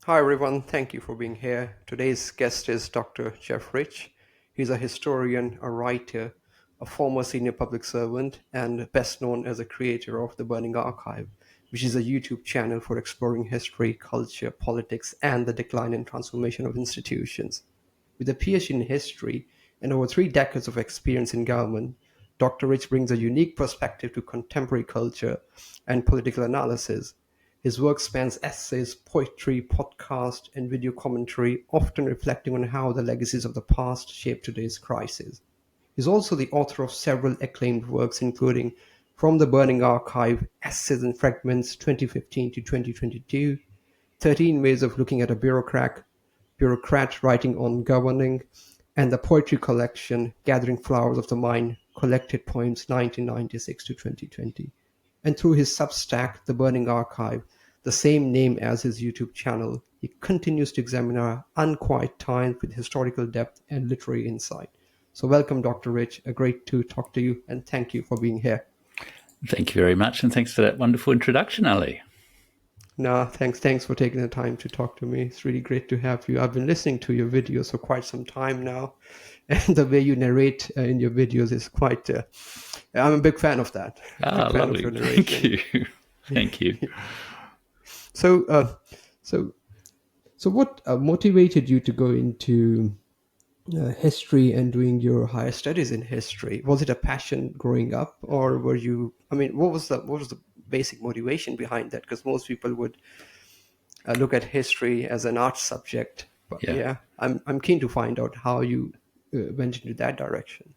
Hi, everyone. Thank you for being here. Today's guest is Dr. Jeff Rich. He's a historian, a writer, a former senior public servant, and best known as a creator of The Burning Archive, which is a YouTube channel for exploring history, culture, politics, and the decline and transformation of institutions. With a PhD in history and over 3 decades of experience in government, Dr. Rich brings a unique perspective to contemporary culture and political analysis. His work spans essays, poetry, podcast, and video commentary, often reflecting on how the legacies of the past shape today's crisis. He's also the author of several acclaimed works, including From the Burning Archive, Essays and Fragments 2015 to 2022, 13 Ways of Looking at a Bureaucrat Writing on Governing, and the poetry collection Gathering Flowers of the Mind, Collected Poems 1996 to 2020. And through his Substack, The Burning Archive, the same name as his YouTube channel, he continues to examine our unquiet times with historical depth and literary insight. So welcome, Dr. Rich. Great to talk to you, and thank you for being here. Thank you very much, and thanks for that wonderful introduction, Ali. No, thanks for taking the time to talk to me. It's really great to have you. I've been listening to your videos for quite some time now, and the way you narrate in your videos is quite. I'm a big fan of that. Lovely. Thank you. Thank you. So, what motivated you to go into history and doing your higher studies in history? Was it a passion growing up, or were you? I mean, what was the basic motivation behind that? Because most people would look at history as an art subject. But yeah I'm keen to find out how you went into that direction.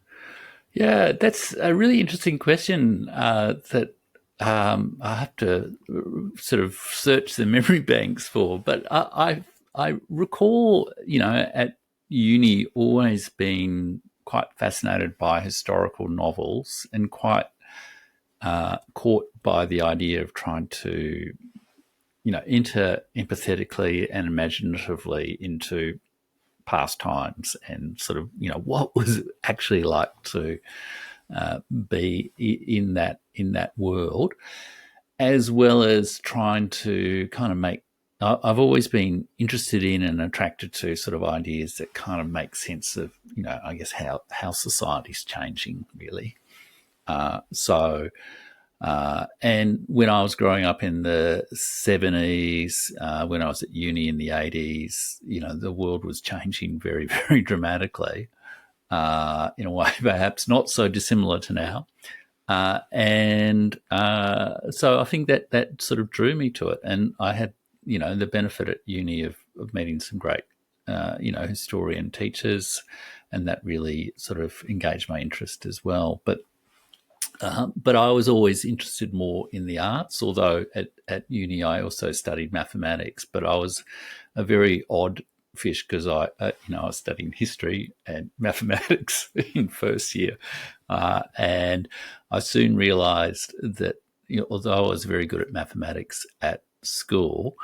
Yeah, that's a really interesting question that I have to sort of search the memory banks for. But I recall, at uni always being quite fascinated by historical novels and quite caught by the idea of trying to, enter empathetically and imaginatively into past times and sort of, what was it actually like to be in that world, as well as trying to kind of make. I've always been interested in and attracted to sort of ideas that kind of make sense of, I guess how society's changing really. And when I was growing up in the 70s, when I was at uni in the 80s, the world was changing very, very dramatically in a way perhaps not so dissimilar to now. So I think that sort of drew me to it. And I had, the benefit at uni of meeting some great, historian teachers, and that really sort of engaged my interest as well. But I was always interested more in the arts, although at uni I also studied mathematics, but I was a very odd fish because I was studying history and mathematics in first year. And I soon realized that, although I was very good at mathematics at school,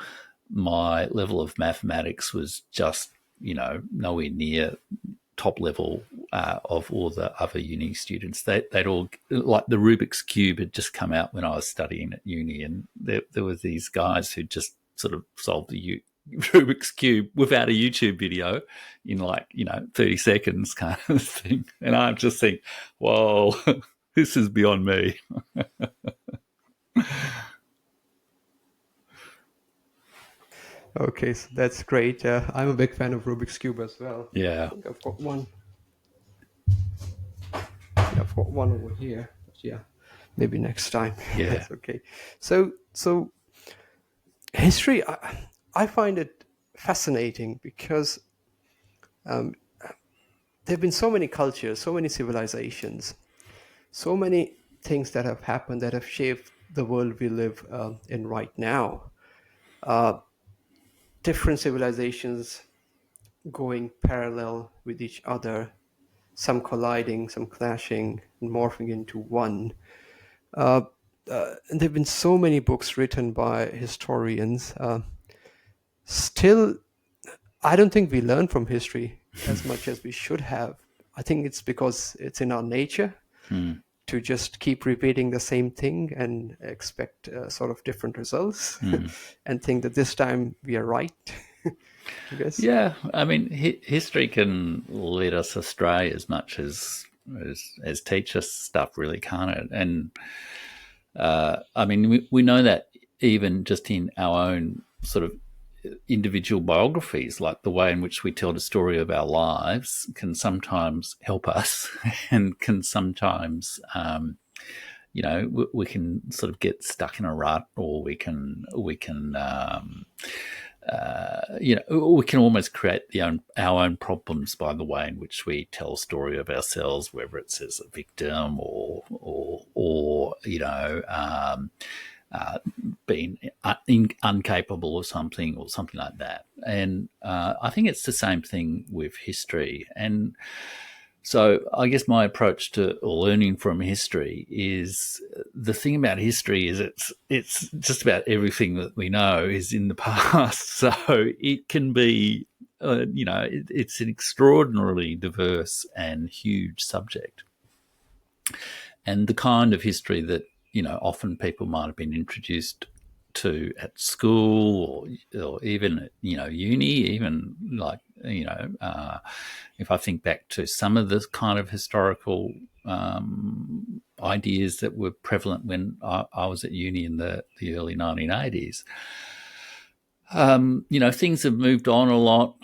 my level of mathematics was just, nowhere near top level of all the other uni students. They'd all, like the Rubik's Cube had just come out when I was studying at uni, and there were these guys who just sort of solved the Rubik's Cube without a YouTube video in 30 seconds kind of thing. And I just think, whoa, this is beyond me. Okay, so that's great. I'm a big fan of Rubik's Cube as well. Yeah. I think I've got one. I've got one over here. But yeah, maybe next time. Yeah. That's okay. So history, I find it fascinating because there have been so many cultures, so many civilizations, so many things that have happened that have shaped the world we live in right now. Different civilizations going parallel with each other, some colliding, some clashing, and morphing into one. And there have been so many books written by historians. Still, I don't think we learn from history as much as we should have. I think it's because it's in our nature to just keep repeating the same thing and expect sort of different results and think that this time we are right. I guess. Yeah, I mean, history can lead us astray as much as teach us stuff, really, can't it? And I mean, we know that even just in our own sort of individual biographies, like the way in which we tell the story of our lives, can sometimes help us, and can sometimes, we can sort of get stuck in a rut, or we can almost create our own problems by the way in which we tell a story of ourselves, whether it's as a victim or being incapable of something or something like that. And I think it's the same thing with history. And so I guess my approach to learning from history is, the thing about history is it's just about everything that we know is in the past. So it can be, it's an extraordinarily diverse and huge subject. And the kind of history that, often people might have been introduced to at school, or even at, uni, even like, if I think back to some of the kind of historical ideas that were prevalent when I was at uni in the early 1980s. Things have moved on a lot.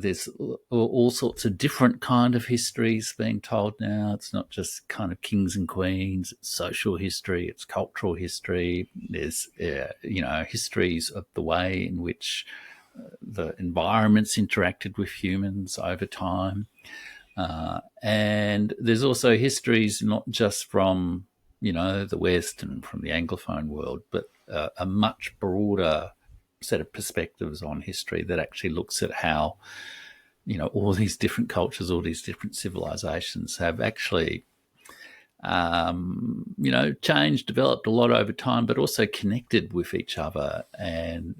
There's all sorts of different kind of histories being told now. It's not just kind of kings and queens. It's social history. It's cultural history. There's, histories of the way in which the environments interacted with humans over time. And there's also histories not just from, the West and from the Anglophone world, but a much broader set of perspectives on history that actually looks at how, all these different cultures, all these different civilizations have actually, changed, developed a lot over time, but also connected with each other, and,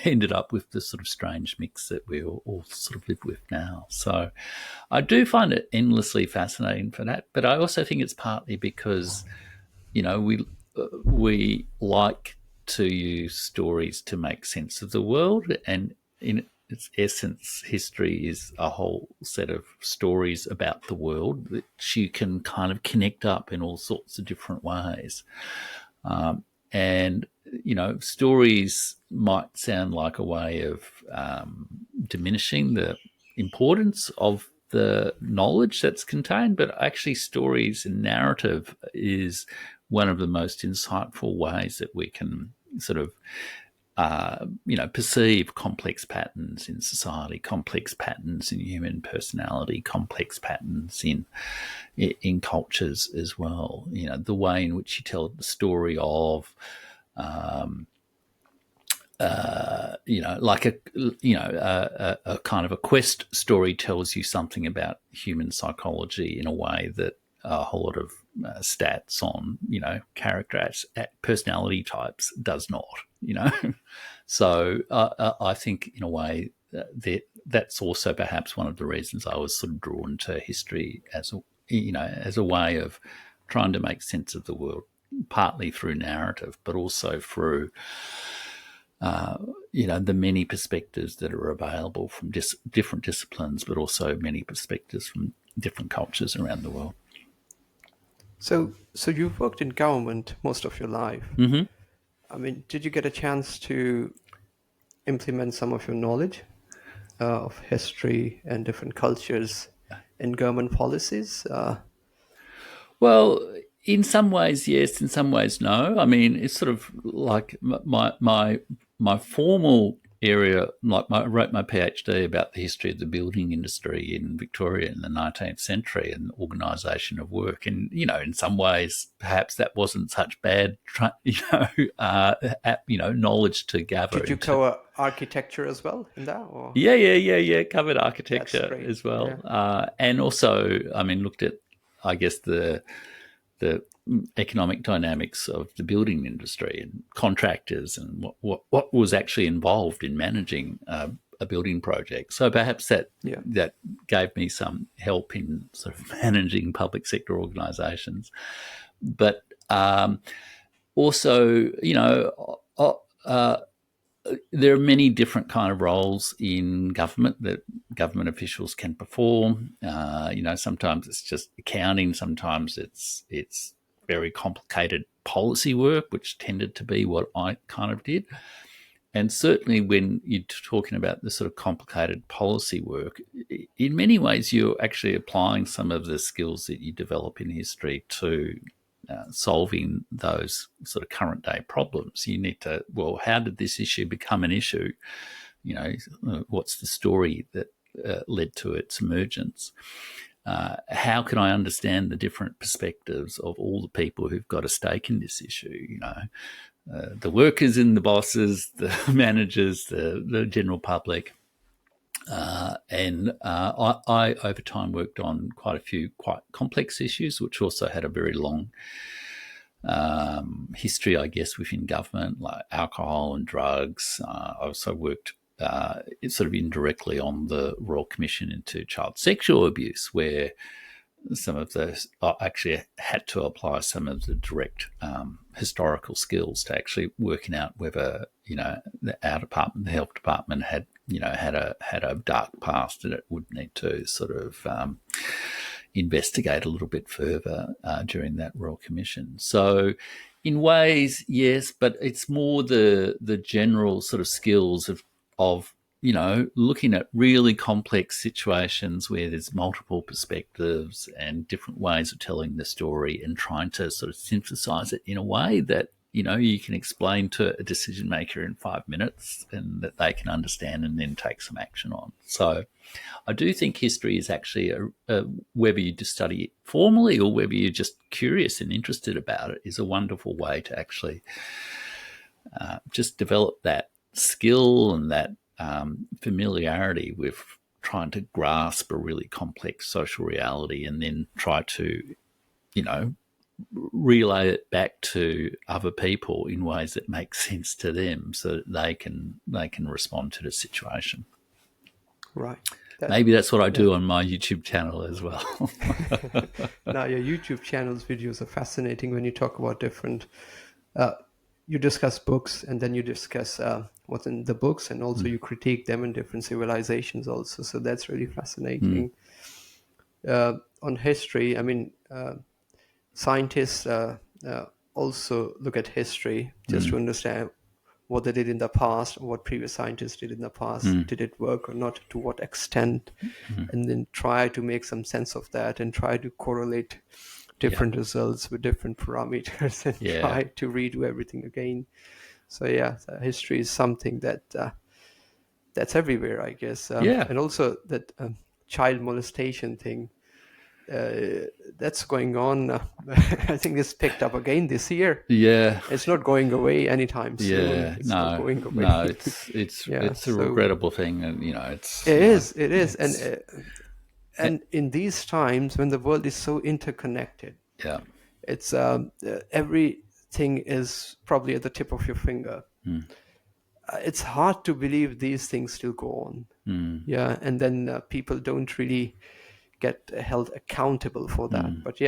ended up with the sort of strange mix that we all sort of live with now. So I do find it endlessly fascinating for that, but I also think it's partly because, we like to use stories to make sense of the world, and in its essence, history is a whole set of stories about the world that you can kind of connect up in all sorts of different ways. And, stories might sound like a way of diminishing the importance of the knowledge that's contained, but actually stories and narrative is one of the most insightful ways that we can sort of perceive complex patterns in society, complex patterns in human personality, complex patterns in cultures as well. The way in which you tell the story of, like a kind of a quest story tells you something about human psychology in a way that a whole lot of stats on, character personality types does not, So I think in a way that's also perhaps one of the reasons I was sort of drawn to history as a way of trying to make sense of the world, partly through narrative, but also through the many perspectives that are available from different disciplines, but also many perspectives from different cultures around the world. So you've worked in government most of your life. Mm-hmm. I mean, did you get a chance to implement some of your knowledge of history and different cultures in government policies? Well, in some ways, yes. In some ways, no. I mean, it's sort of like my formal area. Like I wrote my PhD about the history of the building industry in Victoria in the 19th century and organisation of work. And in some ways, perhaps that wasn't such bad, knowledge to gather. Did you cover architecture as well in that? Or? Yeah. Covered architecture as well, yeah. And also, I mean, looked at, I guess, the economic dynamics of the building industry and contractors and what was actually involved in managing a building project. So perhaps that gave me some help in sort of managing public sector organisations. But also, there are many different kind of roles in government that government officials can perform. Sometimes it's just accounting, sometimes it's very complicated policy work, which tended to be what I kind of did. And certainly when you're talking about the sort of complicated policy work, in many ways you're actually applying some of the skills that you develop in history to solving those sort of current day problems. You need to, well, how did this issue become an issue? What's the story that led to its emergence? How can I understand the different perspectives of all the people who've got a stake in this issue? The workers and the bosses, the managers, the general public. I, over time, worked on quite a few quite complex issues, which also had a very long history, I guess, within government, like alcohol and drugs. I also worked sort of indirectly on the Royal Commission into Child Sexual Abuse, where some of those actually had to apply some of the direct historical skills to actually working out whether our department, the health department, had a dark past that it would need to sort of investigate a little bit further during that Royal Commission. So, in ways, yes, but it's more the general sort of skills of looking at really complex situations where there's multiple perspectives and different ways of telling the story and trying to sort of synthesize it in a way that, you can explain to a decision maker in 5 minutes and that they can understand and then take some action on. So I do think history is actually, whether you just study it formally or whether you're just curious and interested about it, is a wonderful way to actually just develop that skill and that familiarity with trying to grasp a really complex social reality and then try to, relay it back to other people in ways that make sense to them so that they can respond to the situation. Right. Maybe that's what I do on my YouTube channel as well. Now, your YouTube channel's videos are fascinating when you talk about different you discuss books and then you discuss what's in the books, and also you critique them in different civilizations also. So that's really fascinating. On history, I mean, scientists also look at history just to understand what they did in the past, or what previous scientists did in the past. Did it work or not? To what extent? And then try to make some sense of that and try to correlate different results with different parameters and try to redo everything again. So history is something that's everywhere, I guess. And also that child molestation thing, that's going on. I think it's picked up again this year. Yeah, it's not going away anytime soon. Yeah, it's not going away. No, it's a regrettable thing, and it is, and in these times when the world is so interconnected, it's everything is probably at the tip of your finger. It's hard to believe these things still go on. And then people don't really get held accountable for that. But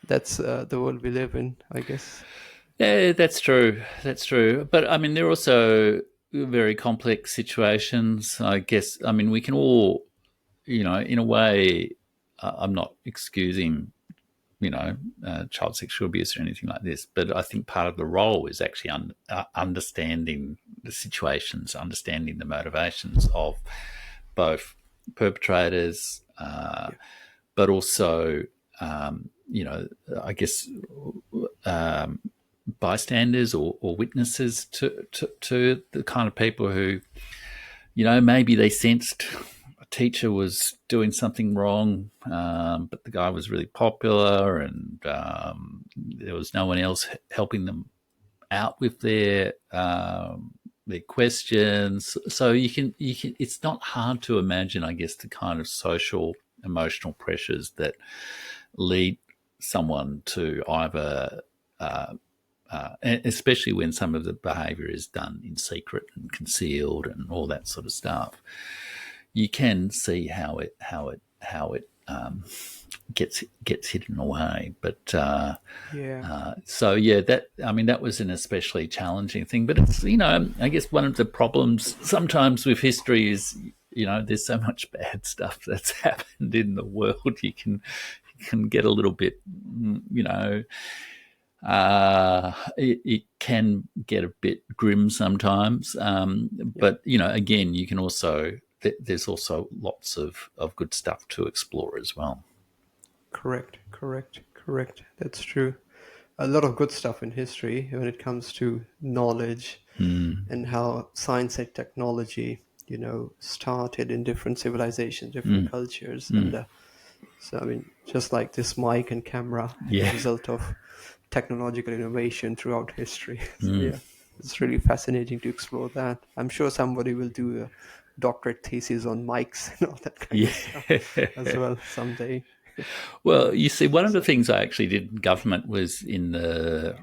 that's the world we live in, I guess. Yeah, that's true. But I mean, there are also very complex situations, I guess. I mean, we can all, in a way, I'm not excusing, child sexual abuse or anything like this, but I think part of the role is actually understanding the situations, understanding the motivations of both perpetrators, but also, I guess, bystanders or witnesses to the kind of people who, maybe they sensed a teacher was doing something wrong, but the guy was really popular and there was no one else helping them out with their questions. So you can. It's not hard to imagine, I guess, the kind of social, emotional pressures that lead someone to either, especially when some of the behaviour is done in secret and concealed and all that sort of stuff. You can see how it gets hidden away. But Yeah. so yeah, that was an especially challenging thing. But it's I guess one of the problems sometimes with history is there's so much bad stuff that's happened in the world. You can get a little bit it can get a bit grim sometimes. But again, you can also there's also lots of good stuff to explore as well. Correct. That's true. A lot of good stuff in history when it comes to knowledge and how science and technology, started in different civilizations, different cultures. And so, I mean, just like this mic and camera, the Yeah. result of technological innovation throughout history. So, yeah, it's really fascinating to explore that. I'm sure somebody will do a doctorate thesis on mics and all that kind of stuff as well someday. Well, you see, one of the things I actually did in government was I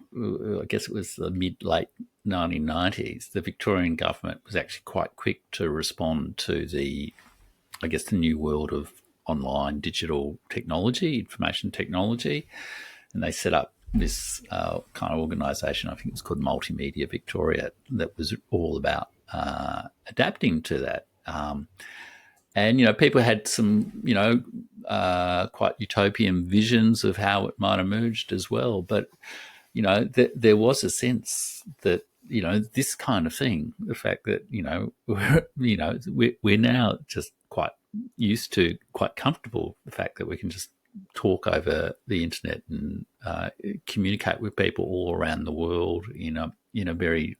guess it was the late 1990s, the Victorian government was actually quite quick to respond to the new world of online digital technology, information technology. And they set up this kind of organisation, I think it was called Multimedia Victoria, that was all about adapting to that. And people had some, quite utopian visions of how it might emerge as well. But there was a sense that this kind of thing, the fact that we're now just quite used to, quite comfortable, the fact that we can just talk over the internet and communicate with people all around the world in a very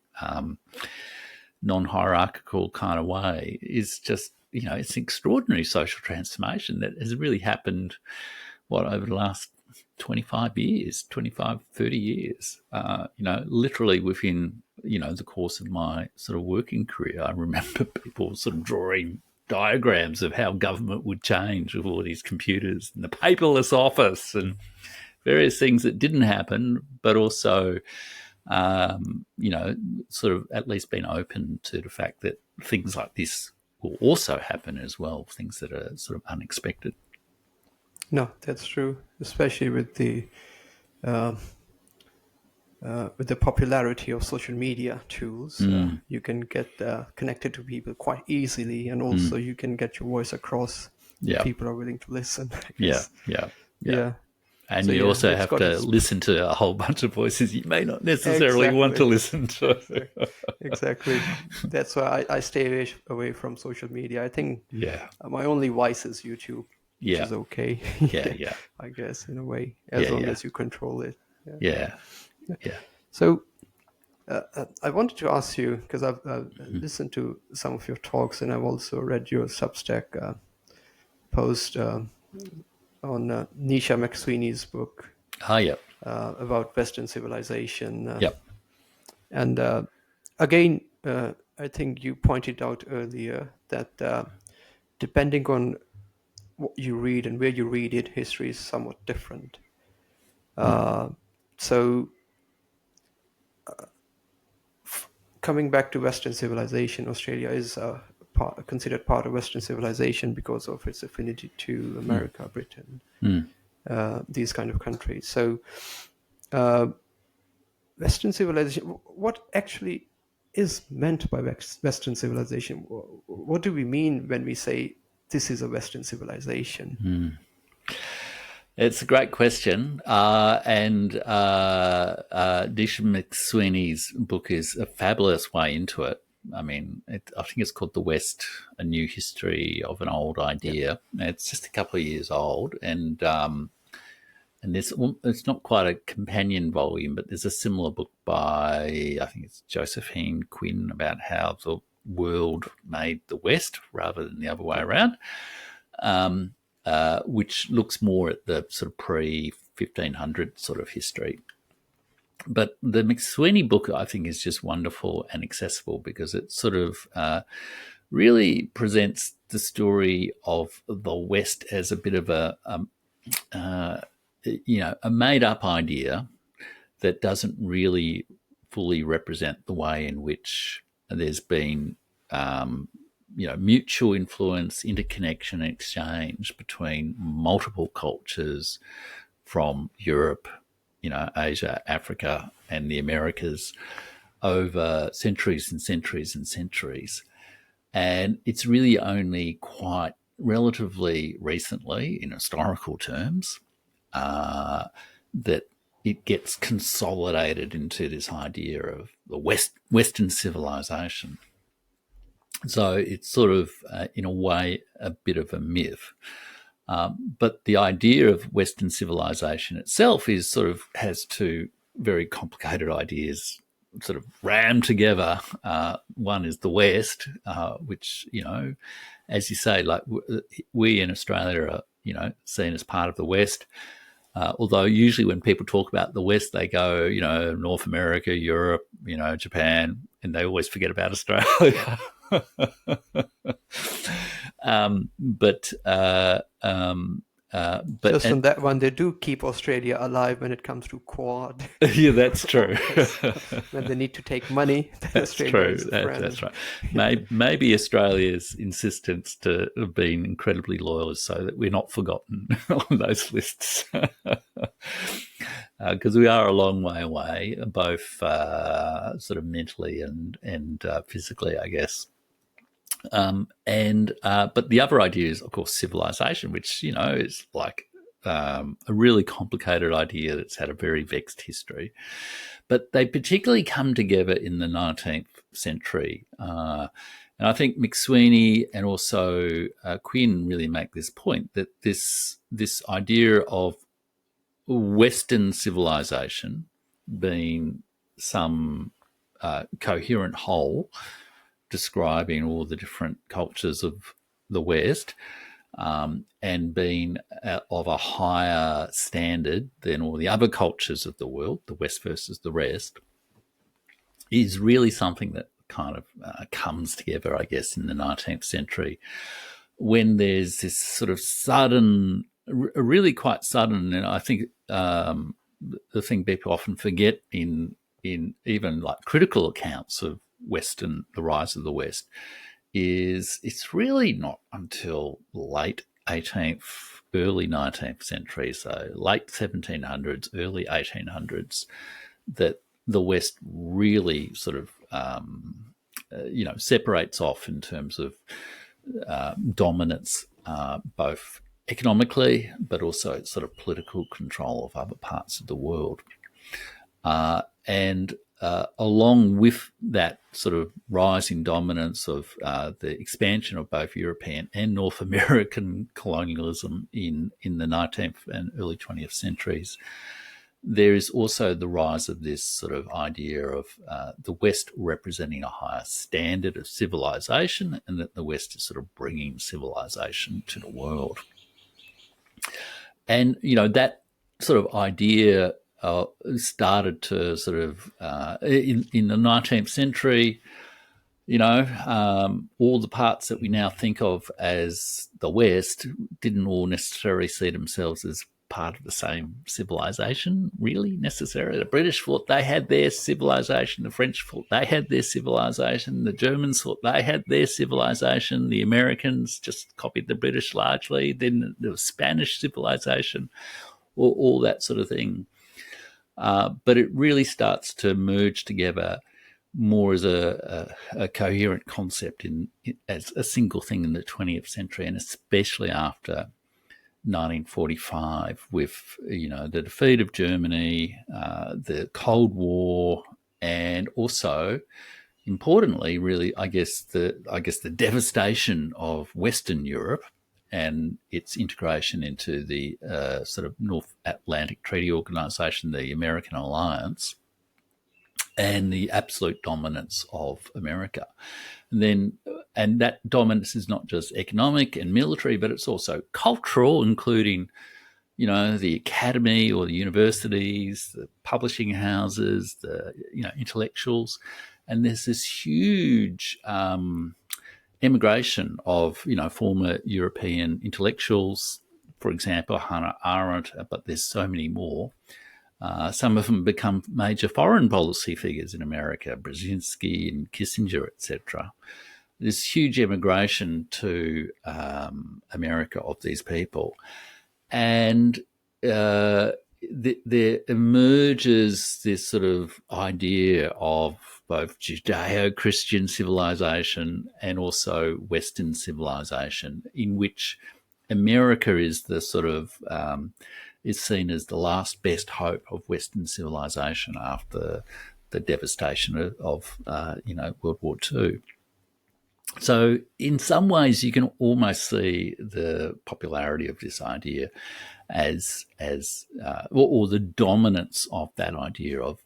non-hierarchical kind of way is just, it's an extraordinary social transformation that has really happened, over the last 25 years, 30 years, literally within, the course of my sort of working career. I remember people sort of drawing diagrams of how government would change with all these computers and the paperless office and various things that didn't happen, but also sort of at least been open to the fact that things like this will also happen as well, things that are sort of unexpected. No, that's true, especially with the popularity of social media tools. You can get connected to people quite easily, and also you can get your voice across. Yeah. People are willing to listen, I Yeah, guess. yeah. And So, you also have to its listen to a whole bunch of voices you may not necessarily want to listen to. Exactly. That's why I stay away from social media. I think Yeah. my only vice is YouTube, which is okay. Yeah. I guess, in a way, as long as you control it. Yeah. So I wanted to ask you, because I've listened to some of your talks, and I've also read your Substack post on Nisha McSweeney's book about Western civilization. Yep. And again, I think you pointed out earlier that depending on what you read and where you read it, history is somewhat different. So coming back to Western civilization, Australia is considered part of Western civilization because of its affinity to America, Britain, these kind of countries. So Western civilization, what actually is meant by Western civilization? What do we mean when we say this is a Western civilization? It's a great question. And Nisha McSweeney's book is a fabulous way into it. I mean, I think it's called The West, A New History of an Old Idea. Yeah. It's just a couple of years old. And it's not quite a companion volume, but there's a similar book by, I think it's Josephine Quinn, about how the world made the West rather than the other way around. Which looks more at the sort of pre-1500 sort of history. But the McSweeney book, I think, is just wonderful and accessible because it sort of really presents the story of the West as a bit of a made-up idea that doesn't really fully represent the way in which there's been mutual influence, interconnection, and exchange between multiple cultures from Europe, Asia, Africa, and the Americas over centuries and centuries and centuries. And it's really only quite relatively recently, in historical terms, that it gets consolidated into this idea of the Western civilization. So it's sort of, in a way, a bit of a myth. But the idea of Western civilization itself has two very complicated ideas sort of rammed together. One is the West, which, as you say, like we in Australia are, seen as part of the West. Although usually when people talk about the West, they go, North America, Europe, Japan, and they always forget about Australia. Just on that one, they do keep Australia alive when it comes to Quad. Yeah, that's true. When they need to take money, that's true. That's right. Maybe Australia's insistence to have been incredibly loyal is so that we're not forgotten on those lists. Because we are a long way away, both sort of mentally and physically, I guess. But the other idea is, of course, civilization, which, is like a really complicated idea that's had a very vexed history. But they particularly come together in the 19th century. And I think McSweeney and also Quinn really make this point, that this idea of Western civilization being some coherent whole describing all the different cultures of the West, and being of a higher standard than all the other cultures of the world, the West versus the rest, is really something that kind of comes together, I guess, in the 19th century, when there's this sort of sudden, really quite sudden, and I think the thing people often forget in even like critical accounts of the rise of the West, is it's really not until late 18th, early 19th century, so late 1700s, early 1800s, that the West really sort of, separates off in terms of dominance, both economically, but also sort of political control of other parts of the world. Along with that sort of rising dominance of the expansion of both European and North American colonialism in the 19th and early 20th centuries, there is also the rise of this sort of idea of the West representing a higher standard of civilization, and that the West is sort of bringing civilization to the world. And, that sort of idea started to sort of, in the 19th century, all the parts that we now think of as the West didn't all necessarily see themselves as part of the same civilization, really, necessarily. The British thought they had their civilization, the French thought they had their civilization, the Germans thought they had their civilization, the Americans just copied the British largely, then there was Spanish civilization, all that sort of thing. But it really starts to merge together more as a coherent concept as a single thing in the 20th century, and especially after 1945 with, the defeat of Germany, the Cold War, and also, importantly, really, I guess the devastation of Western Europe and its integration into the sort of North Atlantic Treaty Organization, the American Alliance, and the absolute dominance of America. And that dominance is not just economic and military, but it's also cultural, including, the academy or the universities, the publishing houses, the, intellectuals. And there's this huge emigration of, former European intellectuals, for example, Hannah Arendt, but there's so many more. Some of them become major foreign policy figures in America, Brzezinski and Kissinger, etc. this huge immigration to America of these people, and there emerges this sort of idea of both Judeo-Christian civilization and also Western civilization, in which America is the sort of is seen as the last best hope of Western civilization after the devastation of World War II. So in some ways, you can almost see the popularity of this idea as or the dominance of that idea of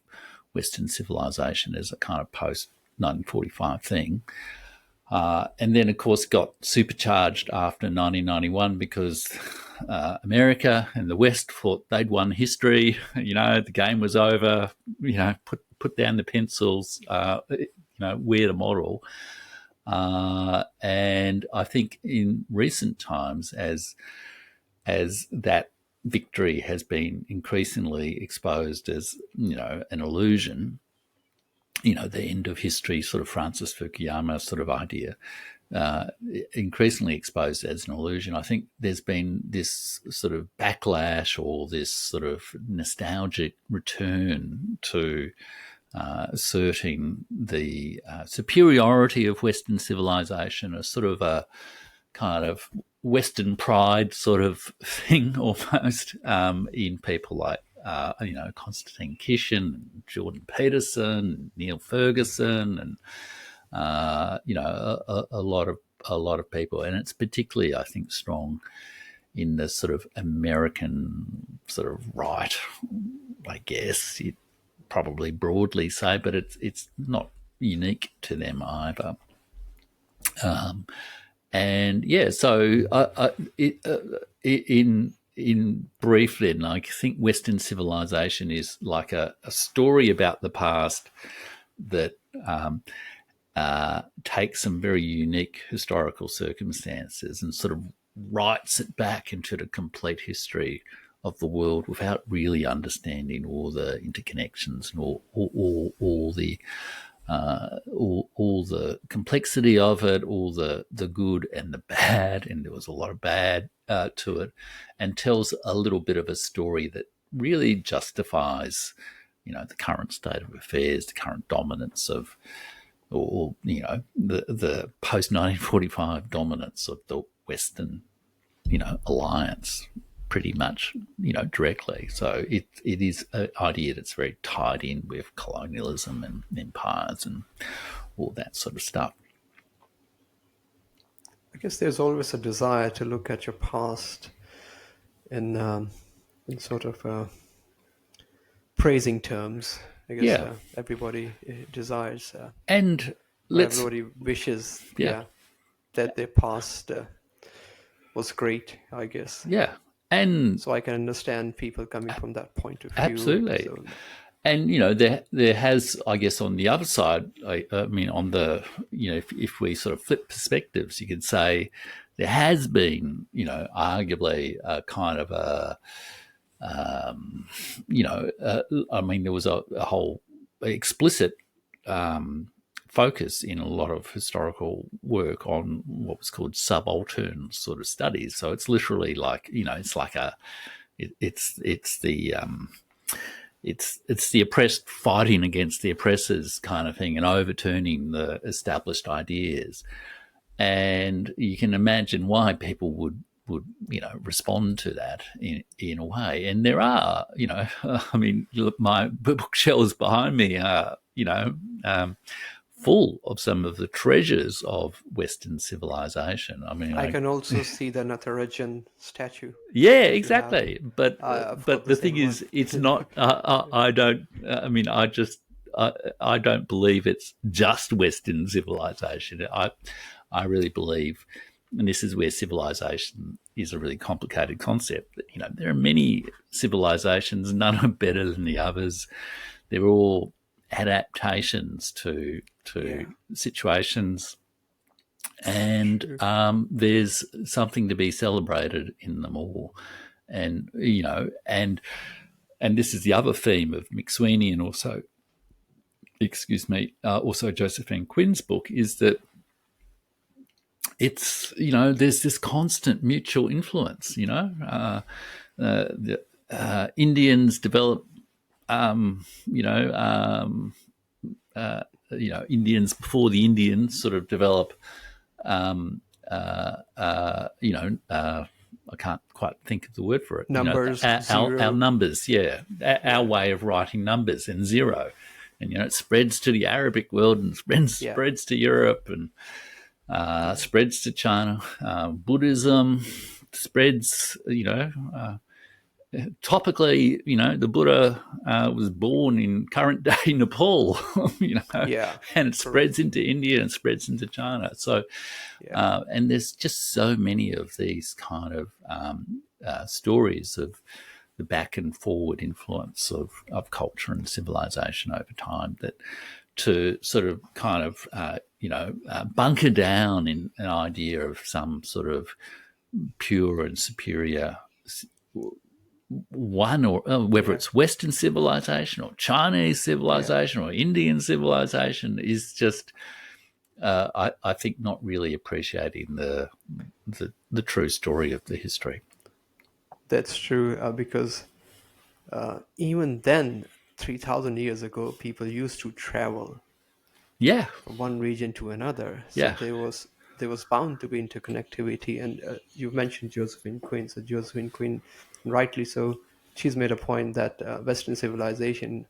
Western civilization as a kind of post 1945 thing. And then, of course, got supercharged after 1991 because America and the West thought they'd won history. The game was over. Put down the pencils. We're the model. And I think in recent times, as that victory has been increasingly exposed as an illusion, the end of history, sort of Francis Fukuyama sort of idea, increasingly exposed as an illusion. I think there's been this sort of backlash or this sort of nostalgic return to asserting the superiority of Western civilization, a sort of a kind of Western pride sort of thing almost in people like Konstantin Kishin, Jordan Peterson, Neil Ferguson, and a lot of people, and it's particularly, I think, strong in the sort of American sort of right, I guess you'd probably broadly say, but it's not unique to them either. And yeah, so in brief, then, I think Western civilization is like a story about the past that takes some very unique historical circumstances and sort of writes it back into the complete history of the world without really understanding all the interconnections and all the complexity of it, all the good and the bad, and there was a lot of bad to it, and tells a little bit of a story that really justifies, the current state of affairs, the current dominance of, or the post 1945 dominance of the Western, alliance, pretty much, directly. So it is an idea that's very tied in with colonialism and empires and all that sort of stuff. I guess there's always a desire to look at your past in sort of praising terms. I guess everybody desires, and everybody wishes, that their past was great, I guess. Yeah. And so I can understand people coming from that point of view. Absolutely. So, and, there has, I guess, on the other side, I mean, on the, if we sort of flip perspectives, you could say there has been, arguably a kind of I mean, there was a whole explicit focus in a lot of historical work on what was called subaltern sort of studies. So it's literally like, it's like it's the oppressed fighting against the oppressors kind of thing and overturning the established ideas. And you can imagine why people would respond to that in a way. And there are, I mean, my bookshelves behind me are, full of some of the treasures of Western civilization. I mean, I can also see the Natarajan statue. Yeah, exactly. But the thing is, it's not. I don't. I mean, I don't believe it's just Western civilization. I really believe, and this is where civilization is a really complicated concept. That there are many civilizations, none are better than the others. They're all adaptations to situations, and there's something to be celebrated in them all. And and this is the other theme of McSweeney and also Josephine Quinn's book, is that it's, there's this constant mutual influence. The Indians develop, um, you know, um, Indians before the Indians sort of develop, um, I can't quite think of the word for it. Numbers, Our zero. numbers, yeah, our Yeah, way of writing numbers and zero, and it spreads to the Arabic world and yeah, spreads to Europe and yeah, spreads to China. Buddhism spreads, topically, the Buddha was born in current day Nepal, yeah. and it Correct. spreads into India and spreads into China. So, Yeah, and there's just so many of these kind of stories of the back and forward influence of culture and civilization over time that to sort of kind of, bunker down in an idea of some sort of pure and superior one, or whether yeah. it's Western civilization or Chinese Yeah, civilization or Indian civilization, is just, I think, not really appreciating the true story of the history. that's true. Because even then, 3,000 years ago, people used to travel Yeah, from one region to another. So yeah, there was bound to be interconnectivity. And you mentioned Josephine Quinn. So Josephine Quinn, rightly so, she's made a point that Western civilization,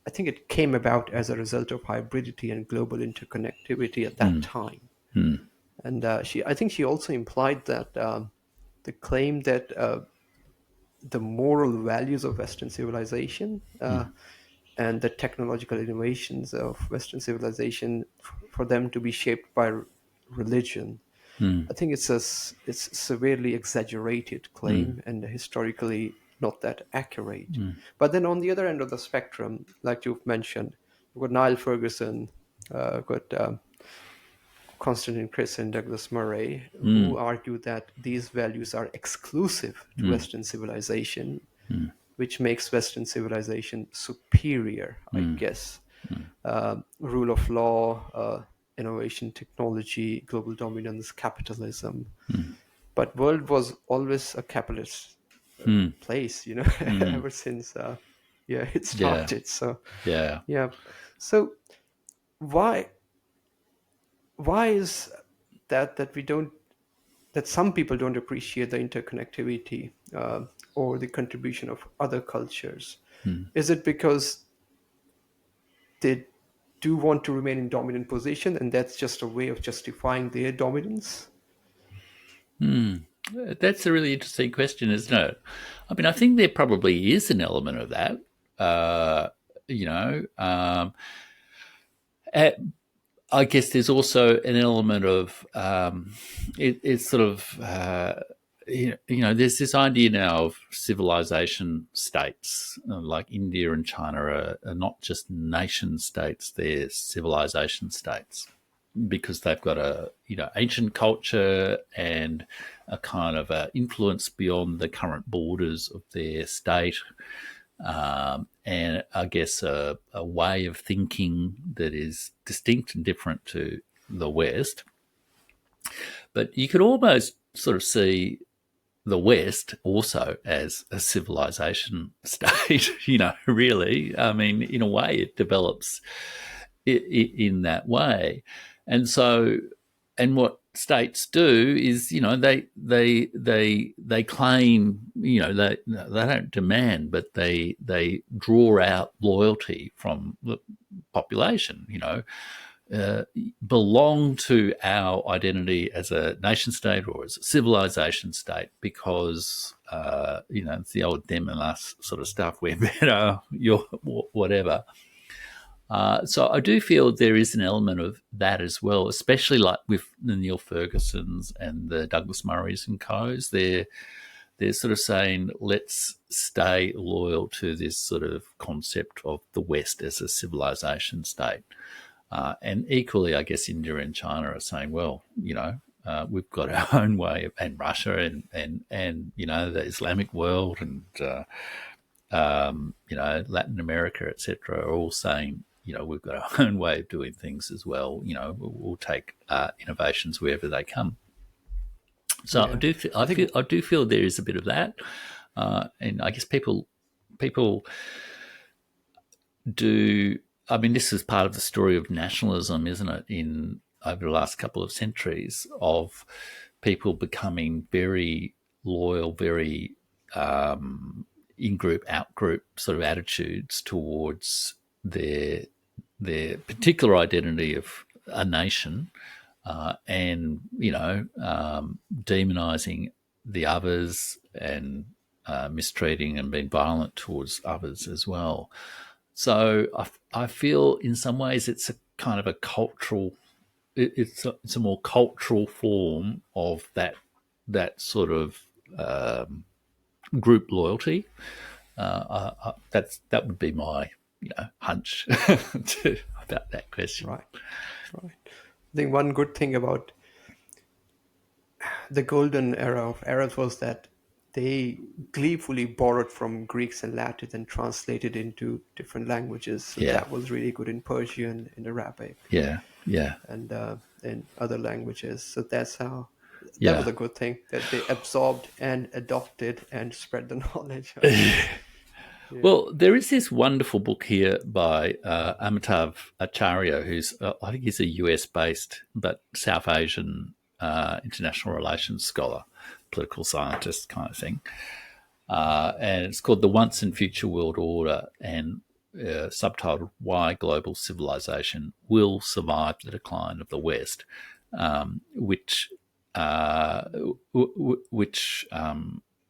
I think it came about as a result of hybridity and global interconnectivity at that time. And I think she also implied that the claim that the moral values of Western civilization and the technological innovations of Western civilization, for them to be shaped by religion. I think it's severely exaggerated claim and historically not that accurate. But then on the other end of the spectrum, like you've mentioned, you've got Niall Ferguson, got Constantine Chris and Douglas Murray, who argue that these values are exclusive to Western civilization, which makes Western civilization superior, I guess. Rule of law, innovation, technology, global dominance, capitalism. But world was always a capitalist place, ever since it yeah, started. So yeah. yeah, so why why is that we don't that some people don't appreciate the interconnectivity or the contribution of other cultures? Is it because they do want to remain in dominant position and that's just a way of justifying their dominance? That's a really interesting question, isn't it? I mean, I think there probably is an element of that. Uh, you know, um, at, I guess there's also an element of it's sort of there's this idea now of civilization states, like India and China are not just nation states; they're civilization states because they've got a ancient culture and a kind of influence beyond the current borders of their state, and I guess a way of thinking that is distinct and different to the West. But you could almost sort of see the West also as a civilization state, really. I mean, in a way, it develops in that way. And so, and what states do is, they claim, they don't demand, but they draw out loyalty from the population, belong to our identity as a nation state or as a civilization state because, it's the old them and us sort of stuff. We're better, you're whatever. So I do feel there is an element of that as well, especially like with the Neil Fergusons and the Douglas Murrays and co's. They're sort of saying, let's stay loyal to this sort of concept of the West as a civilization state. And equally, I guess India and China are saying, well, we've got our own way, and Russia and the Islamic world and Latin America, etc., are all saying we've got our own way of doing things as well. We'll take innovations wherever they come. So Yeah, I think I do feel there is a bit of that, and I guess people do. I mean, this is part of the story of nationalism, isn't it? In over the last couple of centuries, of people becoming very loyal, very in-group, out-group sort of attitudes towards their particular identity of a nation, and demonizing the others and mistreating and being violent towards others as well. So I feel in some ways it's a kind of a cultural, it's a more cultural form of that sort of group loyalty. That would be my hunch about that question. right, right. I think one good thing about the golden era of Arabs was that they gleefully borrowed from Greeks and Latins and translated into different languages. So Yeah, that was really good in Persian, in Arabic, yeah, and in other languages. So that was yeah. a good thing, that they absorbed and adopted and spread the knowledge. Yeah. Well, there is this wonderful book here by Amitav Acharya, who's I think he's a US-based but South Asian international relations scholar, political scientist kind of thing, and it's called "The Once and Future World Order," and subtitled "Why Global Civilization Will Survive the Decline of the West," which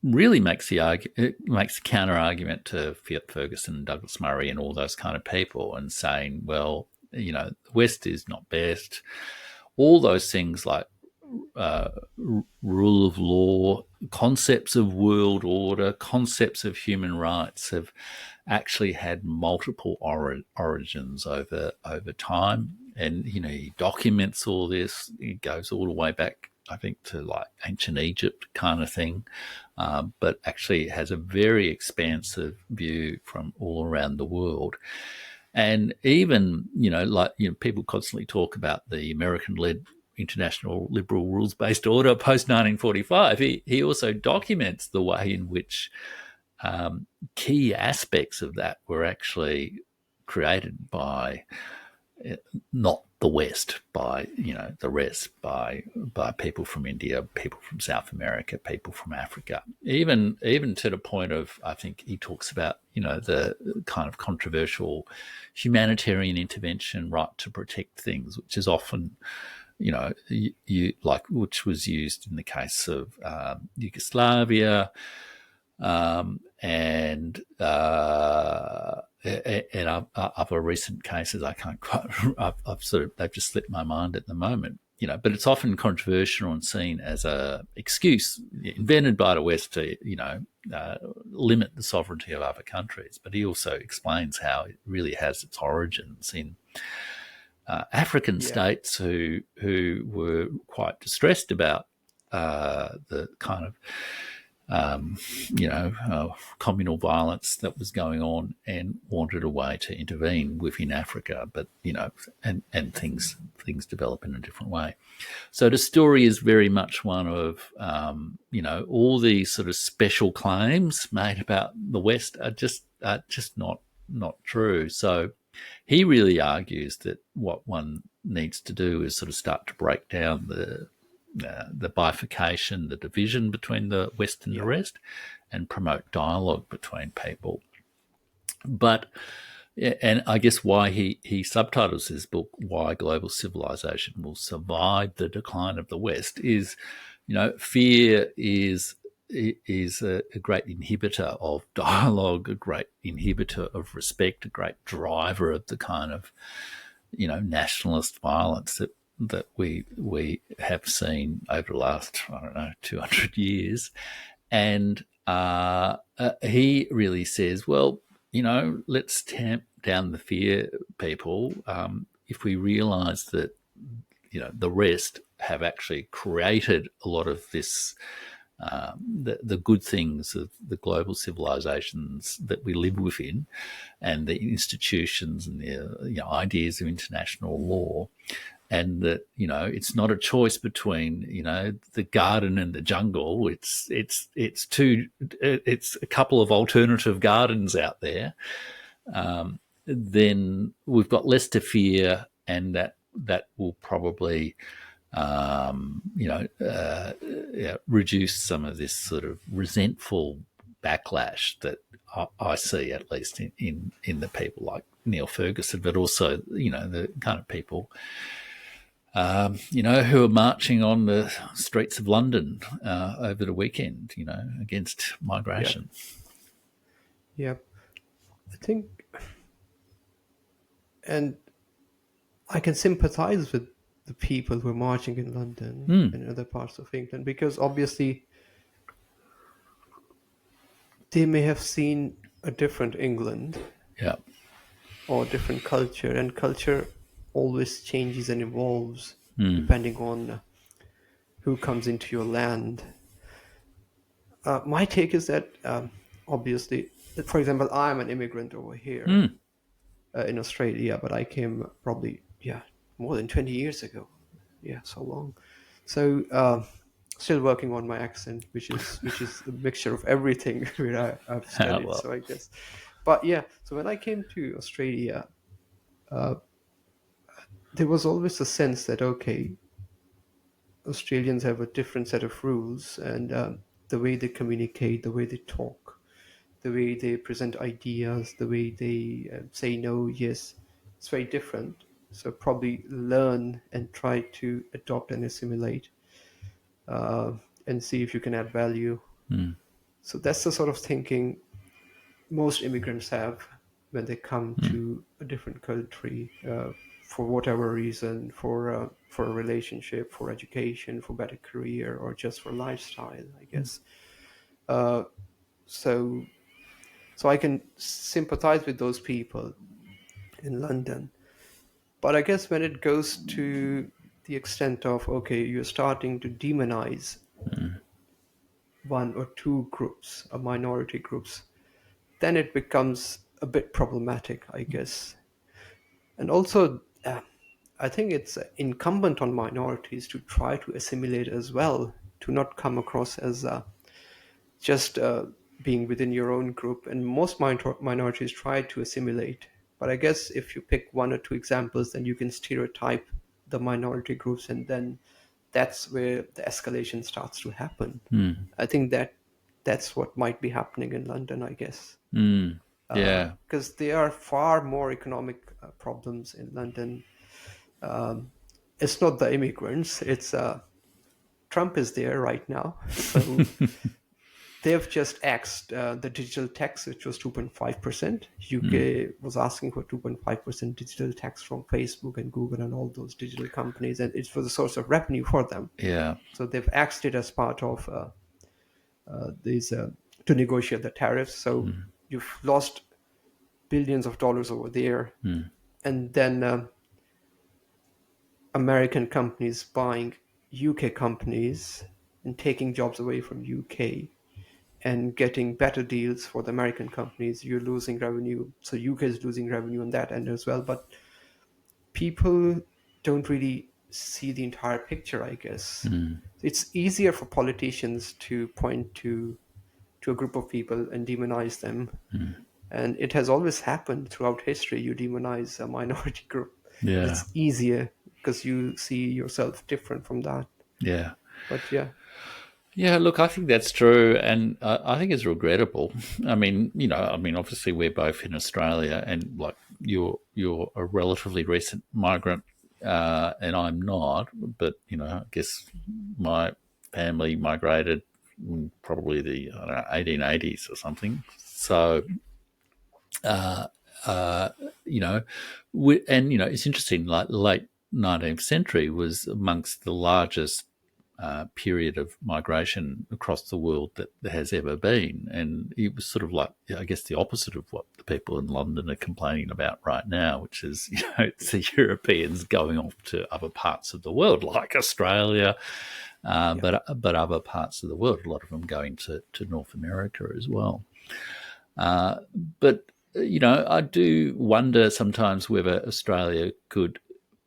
really makes makes the counter argument to Ferguson, Douglas Murray, and all those kind of people, and saying, well, the West is not best. All those things like rule of law, concepts of world order, concepts of human rights have actually had multiple origins over time. And he documents all this. It goes all the way back, I think, to like ancient Egypt kind of thing, but actually has a very expansive view from all around the world. And even, people constantly talk about the American-led international liberal rules-based order post-1945. He also documents the way in which key aspects of that were actually created by not the West, by the rest, by people from India, people from South America, people from Africa, even to the point of, I think he talks about the kind of controversial humanitarian intervention right to protect things, which is often which was used in the case of Yugoslavia, and other recent cases. I can't quite. They've just slipped my mind at the moment. But it's often controversial and seen as a excuse invented by the West to limit the sovereignty of other countries. But he also explains how it really has its origins in African states who were quite distressed about the kind of communal violence that was going on and wanted a way to intervene within Africa, but and things develop in a different way. So the story is very much one of all these sort of special claims made about the West are just not true. So he really argues that what one needs to do is sort of start to break down the bifurcation, the division between the West and the rest, and promote dialogue between people. But, and I guess why he subtitles his book, Why Global Civilization Will Survive the Decline of the West, is, fear is a great inhibitor of dialogue, a great inhibitor of respect, a great driver of the kind of, nationalist violence that we have seen over the last, 200 years. And he really says, well, let's tamp down the fear, people. If we realise that, the rest have actually created a lot of this the good things of the global civilizations that we live within, and the institutions and the ideas of international law, and that it's not a choice between the garden and the jungle. It's a couple of alternative gardens out there. Then we've got less to fear, and that will probably reduce some of this sort of resentful backlash that I see, at least in the people like Neil Ferguson, but also the kind of people who are marching on the streets of London over the weekend, against migration. Yeah, I think, and I can sympathize with the people who are marching in London and other parts of England, because obviously they may have seen a different England, or different culture, and culture always changes and evolves depending on who comes into your land. My take is that obviously, for example, I'm an immigrant over here in Australia, but I came probably more than 20 years ago. Yeah, so long. So still working on my accent, which is a mixture of everything where I've studied. Well. So I guess, but yeah. So when I came to Australia, there was always a sense that okay, Australians have a different set of rules, and the way they communicate, the way they talk, the way they present ideas, the way they say no, yes, it's very different. So probably learn and try to adopt and assimilate, and see if you can add value. So that's the sort of thinking most immigrants have when they come to a different country, for whatever reason, for a relationship, for education, for better career, or just for lifestyle, I guess. So I can sympathize with those people in London. But I guess when it goes to the extent of, okay, you're starting to demonize one or two groups, or minority groups, then it becomes a bit problematic, I guess. And also, I think it's incumbent on minorities to try to assimilate as well, to not come across as just being within your own group. And most minorities try to assimilate. But I guess if you pick one or two examples, then you can stereotype the minority groups, and then that's where the escalation starts to happen. I think that's what might be happening in London, I guess. Yeah. Because there are far more economic problems in London. It's not the immigrants, it's Trump is there right now. So they've just axed the digital tax, which was 2.5%. UK was asking for 2.5% digital tax from Facebook and Google and all those digital companies, and it was a source of revenue for them. Yeah. So they've axed it as part of these to negotiate the tariffs. So you've lost billions of dollars over there, and then American companies buying UK companies and taking jobs away from UK and getting better deals for the American companies. You're losing revenue. So UK is losing revenue on that end as well. But people don't really see the entire picture, I guess. It's easier for politicians to point to a group of people and demonize them. And it has always happened throughout history. You demonize a minority group. Yeah. It's easier because you see yourself different from that. Yeah. But yeah. Yeah, look, I think that's true, and I think it's regrettable. I mean, obviously we're both in Australia, and like you're a relatively recent migrant, and I'm not. But I guess my family migrated in probably the 1880s or something. So, it's interesting. Like late 19th century was amongst the largest period of migration across the world that there has ever been. And it was sort of like, I guess, the opposite of what the people in London are complaining about right now, which is, it's the Europeans going off to other parts of the world, like Australia, but other parts of the world, a lot of them going to North America as well. But I do wonder sometimes whether Australia could,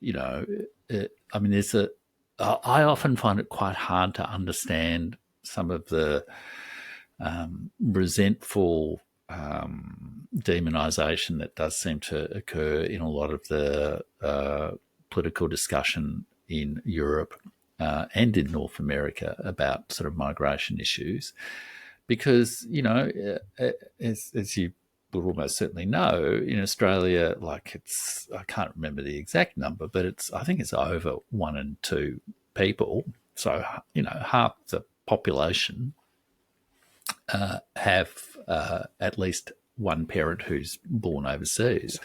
I mean, I often find it quite hard to understand some of the resentful demonisation that does seem to occur in a lot of the political discussion in Europe and in North America about sort of migration issues. Because, as you would almost certainly know, in Australia, like I can't remember the exact number, but I think it's over 1 in 2 people. So, half the population have at least one parent who's born overseas.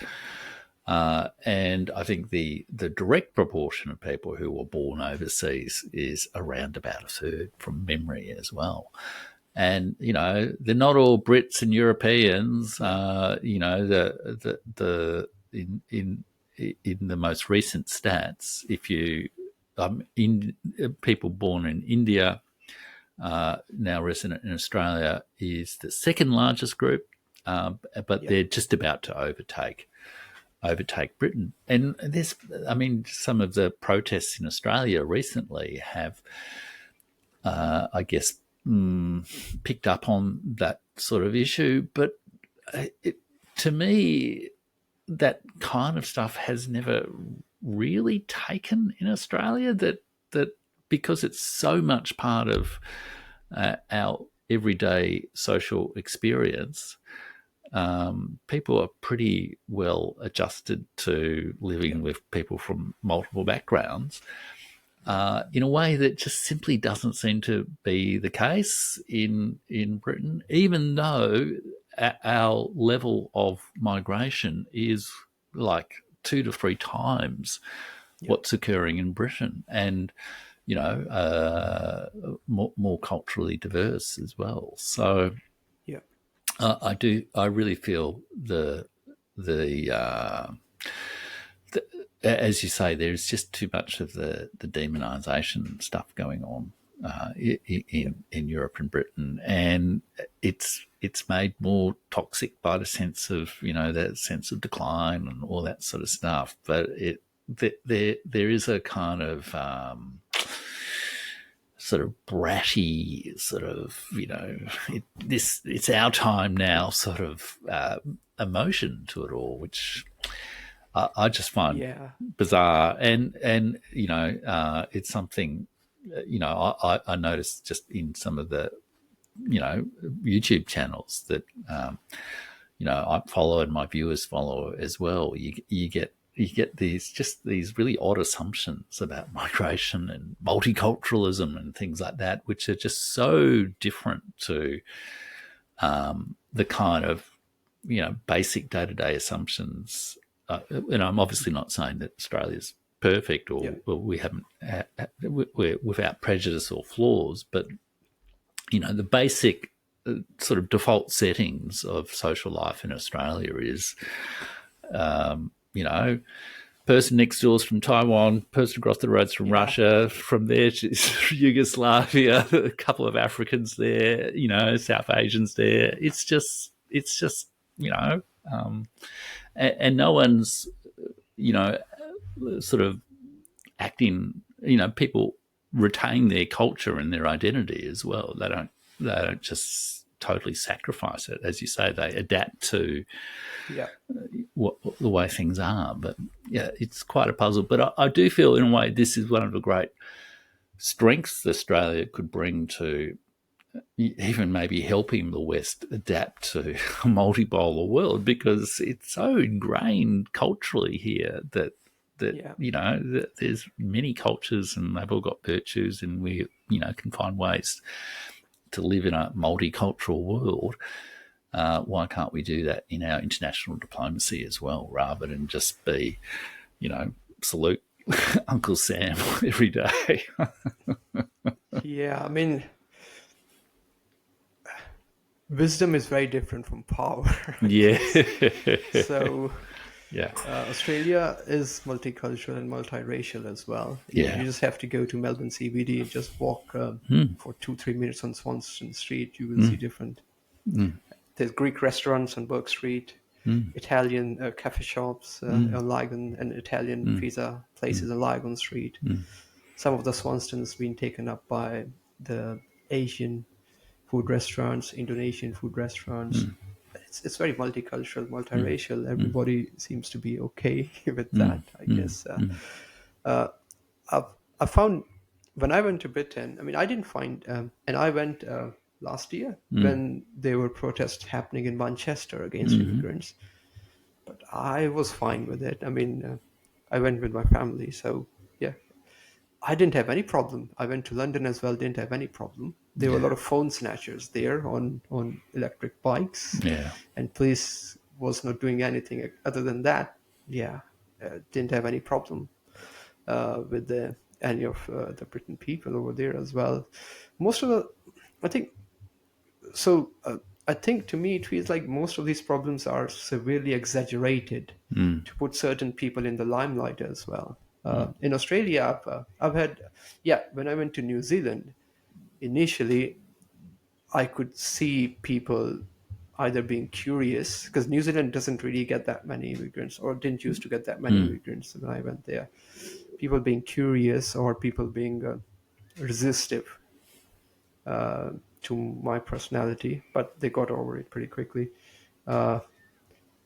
And I think the direct proportion of people who were born overseas is around about a third from memory as well. And they're not all Brits and Europeans. In the most recent stats, if you people born in India now resident in Australia is the second largest group, but they're just about to overtake Britain. And some of the protests in Australia recently have, I guess, picked up on that sort of issue. But to me, that kind of stuff has never really taken in Australia, that because it's so much part of our everyday social experience, people are pretty well adjusted to living with people from multiple backgrounds in a way that just simply doesn't seem to be the case in Britain, even though our level of migration is like 2 to 3 times what's occurring in Britain, and more culturally diverse as well. So I really feel the as you say, there's just too much of the demonisation stuff going on in Europe and Britain, and it's made more toxic by the sense of that sense of decline and all that sort of stuff. But there is a kind of sort of bratty sort of it's our time now sort of emotion to it all, which I just find bizarre, and it's something I noticed just in some of the YouTube channels that I follow and my viewers follow as well. You get these really odd assumptions about migration and multiculturalism and things like that, which are just so different to the kind of basic day-to-day assumptions. And I'm obviously not saying that Australia's perfect or we haven't we're without prejudice or flaws, but the basic sort of default settings of social life in Australia is person next door's from Taiwan, person across the road's from Russia, from there to Yugoslavia, a couple of Africans there, South Asians there. It's just and no one's sort of acting, people retain their culture and their identity as well. They don't just totally sacrifice it. As you say, they adapt to the way things are. But it's quite a puzzle. But I do feel in a way this is one of the great strengths Australia could bring to even maybe helping the West adapt to a multipolar world, because it's so ingrained culturally here that there's many cultures and they've all got virtues, and we can find ways to live in a multicultural world. Why can't we do that in our international diplomacy as well, rather than just be salute Uncle Sam every day? Yeah, I mean, wisdom is very different from power, I Yeah. guess. So Yeah. Australia is multicultural and multiracial as well. You Yeah. just have to go to Melbourne CBD and just walk Mm. for 2-3 minutes on Swanston Street. You will see Mm. different. Mm. There's Greek restaurants on Bourke Street, Mm. Italian cafe shops Mm. on Lygon, and Italian Mm. pizza places on Lygon Street. Mm. Some of the Swanstons been taken up by the Asian food restaurants, Indonesian food restaurants. Mm. It's very multicultural, Mm. multiracial. Mm. Everybody seems to be okay with Mm. that, I Mm. guess. Mm. Uh, I've, I found when I went to Britain, I mean, I didn't find, and I went last year Mm. when there were protests happening in Manchester against Mhm. immigrants, but I was fine with it. I mean, I went with my family, so yeah, I didn't have any problem. I went to London as well, didn't have any problem. There were a Yeah. lot of phone snatchers there on electric bikes, Yeah. and police was not doing anything other than that. Yeah, didn't have any problem with any of the Britain people over there as well. Most of the, I think, so. I think to me it feels like most of these problems are severely exaggerated Mm. to put certain people in the limelight as well. Mm. In Australia, I've had, yeah, when I went to New Zealand, initially I could see people either being curious, because New Zealand doesn't really get that many immigrants, or didn't used to get that many Mm. immigrants when I went there. People being curious or people being resistive uh, to my personality, but they got over it pretty quickly. Uh,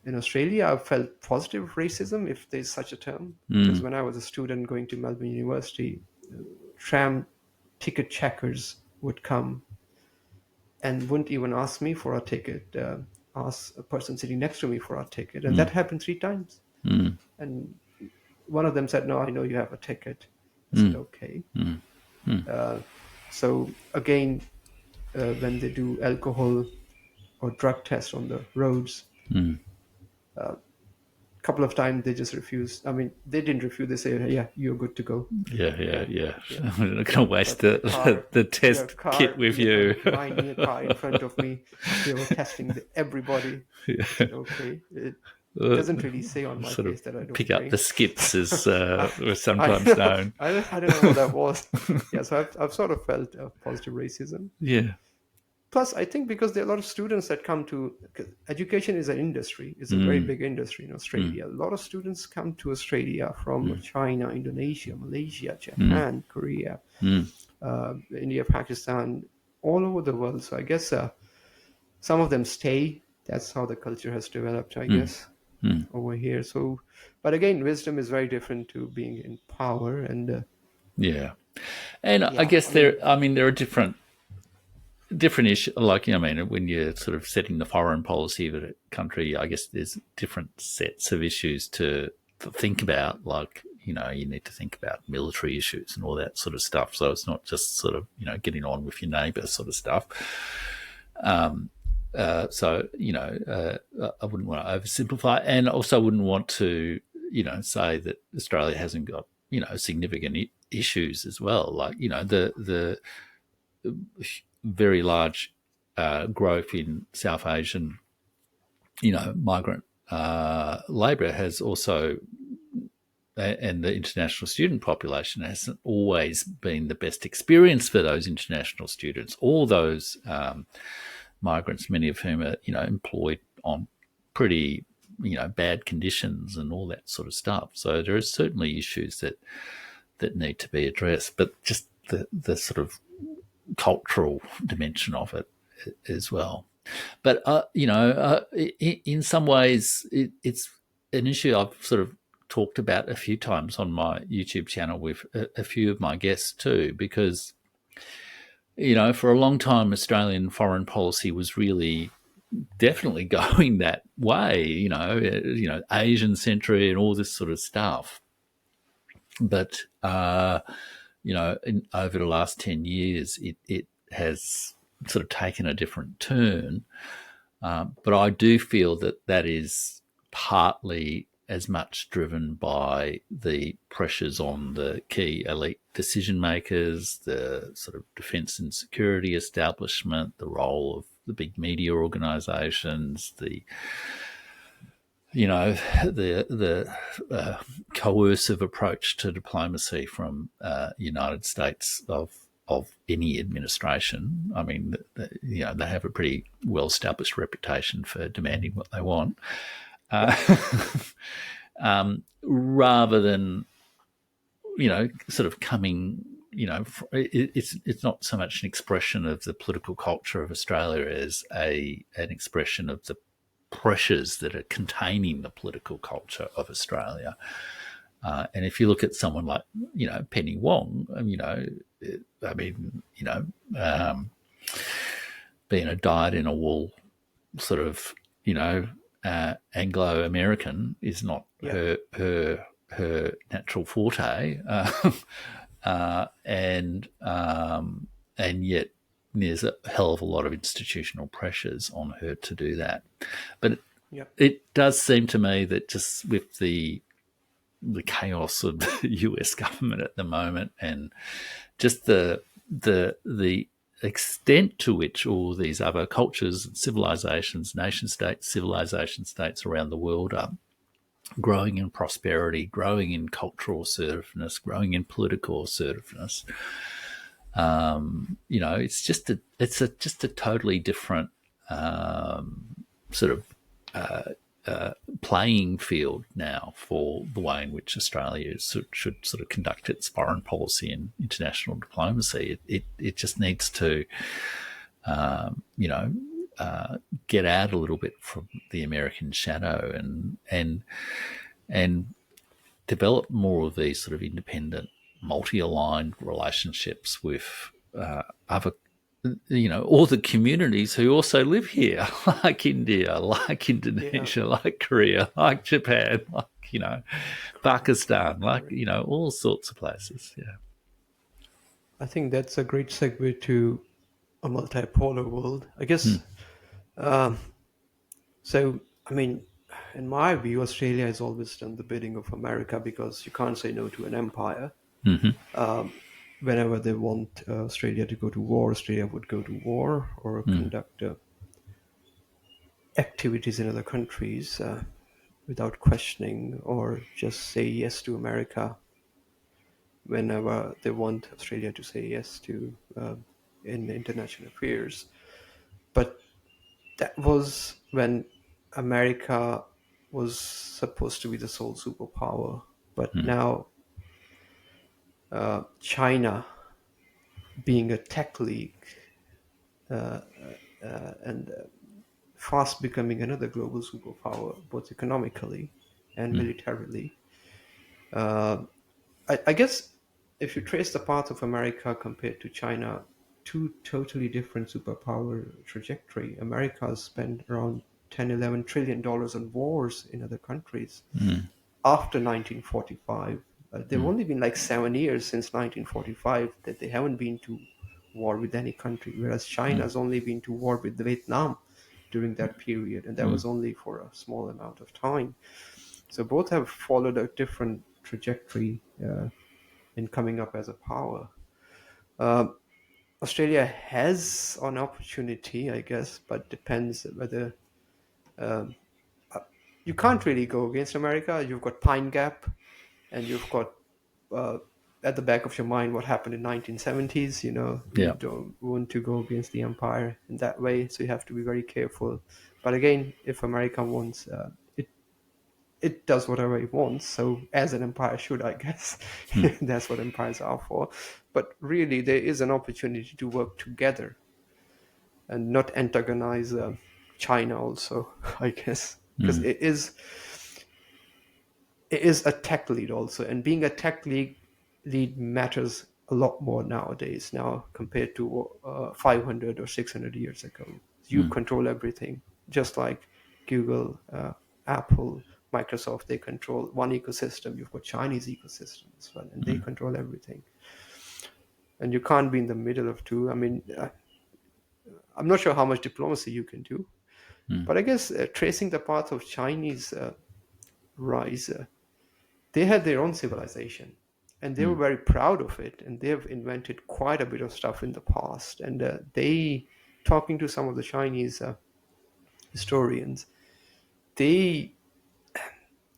in Australia, I felt positive racism, if there's such a term, because Mm. when I was a student going to Melbourne University, tram ticket checkers would come and wouldn't even ask me for a ticket, ask a person sitting next to me for a ticket. And that Mm. happened 3 times. Mm. And one of them said, "No, I know you have a ticket." I said, Mm. "Okay." Mm. Mm. So again, when they do alcohol or drug tests on the roads, Mm. couple of times they just refused. I mean, they didn't refuse. They say, "Yeah, you're good to go." Yeah, yeah, yeah. Yeah. I'm not going to waste But the test kit with you. behind me, a car in front of me, they were testing everybody. I said, "Okay." It doesn't really say on my Sort of face that I don't pick up the drink. skips, as was I sometimes know. known. I don't know what that was. Yeah, so I've sort of felt positive racism. Yeah. Plus, I think because there are a lot of students that come to, 'cause education is an industry. It's a very Mm. big industry in Mm. Australia. A lot of students come to Australia from China, Indonesia, Malaysia, Mm. Japan, Korea, Mm. India, Pakistan, all over the world. So I guess some of them stay. That's how the culture has developed, I guess, Mm. over here. So, but again, wisdom is very different to being in power. And Yeah. And I yeah, guess I mean, there are different issues. Like, I mean, when you're sort of setting the foreign policy of a country, I guess there's different sets of issues to think about. Like, you need to think about military issues and all that sort of stuff. So it's not just sort of, getting on with your neighbour sort of stuff. So, I wouldn't want to oversimplify, and also wouldn't want to, say that Australia hasn't got, significant issues as well. Like, the very large growth in South Asian, migrant labour has also, and the international student population hasn't always been the best experience for those international students. All those migrants, many of whom are, employed on pretty, bad conditions and all that sort of stuff. So there are certainly issues that need to be addressed, but just the sort of cultural dimension of it as well. But in some ways, it's an issue I've sort of talked about a few times on my YouTube channel with a few of my guests too, because for a long time, Australian foreign policy was really definitely going that way. Asian century and all this sort of stuff. But over the last 10 years, it has sort of taken a different turn. But I do feel that is partly as much driven by the pressures on the key elite decision makers, the sort of defence and security establishment, the role of the big media organisations, the coercive approach to diplomacy from United States of any administration. I mean, they have a pretty well established reputation for demanding what they want, rather than sort of coming. It's not so much an expression of the political culture of Australia as an expression of the pressures that are containing the political culture of Australia. And if you look at someone like, Penny Wong, being a dyed-in-a-wool sort of, Anglo-American is not her natural forte, and yet there's a hell of a lot of institutional pressures on her to do that. But it does seem to me that just with the chaos of the US government at the moment, and just the extent to which all these other cultures and civilizations, nation states, civilization states around the world are growing in prosperity, growing in cultural assertiveness, growing in political assertiveness. It's just a totally different sort of playing field now for the way in which Australia should sort of conduct its foreign policy and international diplomacy. It just needs to, get out a little bit from the American shadow and develop more of these sort of independent, multi-aligned relationships with other, all the communities who also live here, like India, like Indonesia, like Korea, like Japan, like, Pakistan, like, all sorts of places. Yeah. I think that's a great segue to a multipolar world, I guess. So, I mean, in my view, Australia has always done the bidding of America, because you can't say no to an empire. Whenever they want Australia to go to war, Australia would go to war or conduct activities in other countries without questioning, or just say yes to America whenever they want Australia to say yes to in international affairs. But that was when America was supposed to be the sole superpower. But now China, being a tech league and fast becoming another global superpower, both economically and militarily. I guess if you trace the path of America compared to China, two totally different superpower trajectory. America has spent around 10, 11 trillion dollars on wars in other countries after 1945. They've only been like 7 years since 1945 that they haven't been to war with any country, whereas China has only been to war with Vietnam during that period, and that was only for a small amount of time. So both have followed a different trajectory in coming up as a power. Australia has an opportunity, I guess, but depends whether you can't really go against America. You've got Pine Gap, and you've got at the back of your mind what happened in 1970s. You don't want to go against the empire in that way, so you have to be very careful. But again, if America wants, it does whatever it wants. So as an empire should, I guess. That's what empires are for. But really, there is an opportunity to work together and not antagonize China also, I guess, because it is a tech lead also, and being a tech lead matters a lot more nowadays now compared to 500 or 600 years ago. You control everything, just like Google, Apple, Microsoft. They control one ecosystem. You've got Chinese ecosystem as well, and they control everything. And you can't be in the middle of two. I mean, I'm not sure how much diplomacy you can do, but I guess tracing the path of Chinese rise, they had their own civilization, and they were very proud of it, and they have invented quite a bit of stuff in the past. And talking to some of the Chinese historians, they,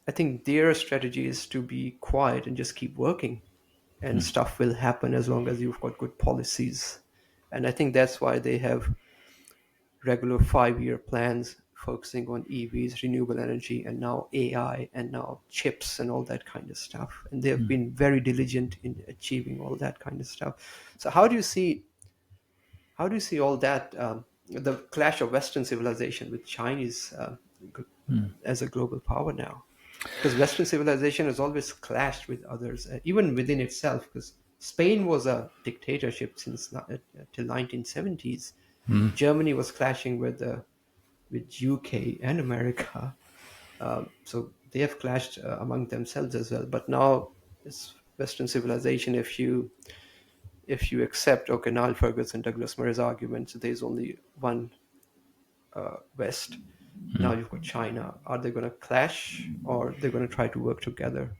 I think their strategy is to be quiet and just keep working, and stuff will happen as long as you've got good policies. And I think that's why they have regular 5-year plans focusing on EVs, renewable energy, and now AI, and now chips and all that kind of stuff. And they have been very diligent in achieving all that kind of stuff. So how do you see all that, the clash of Western civilization with Chinese as a global power now? Because Western civilization has always clashed with others, even within itself. Because Spain was a dictatorship since till 1970s. Germany was clashing with UK and America. So they have clashed among themselves as well. But now it's Western civilization. If you accept, okay, Niall Ferguson, Douglas Murray's argument, so there's only one West. Now you've got China. Are they going to clash, or they're going to try to work together?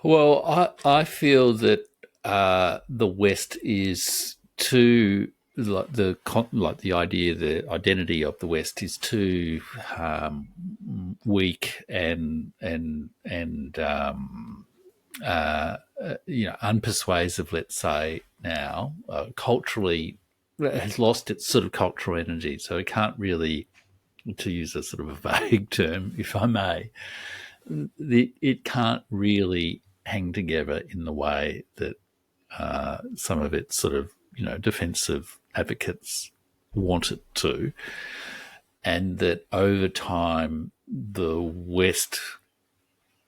Well, I feel that the West is too the idea, the identity of the West is too weak and unpersuasive. Let's say now culturally has lost its sort of cultural energy, so it can't really, to use a sort of a vague term, if I may, it can't really hang together in the way that some of its sort of defensive advocates want it to, and that over time the West,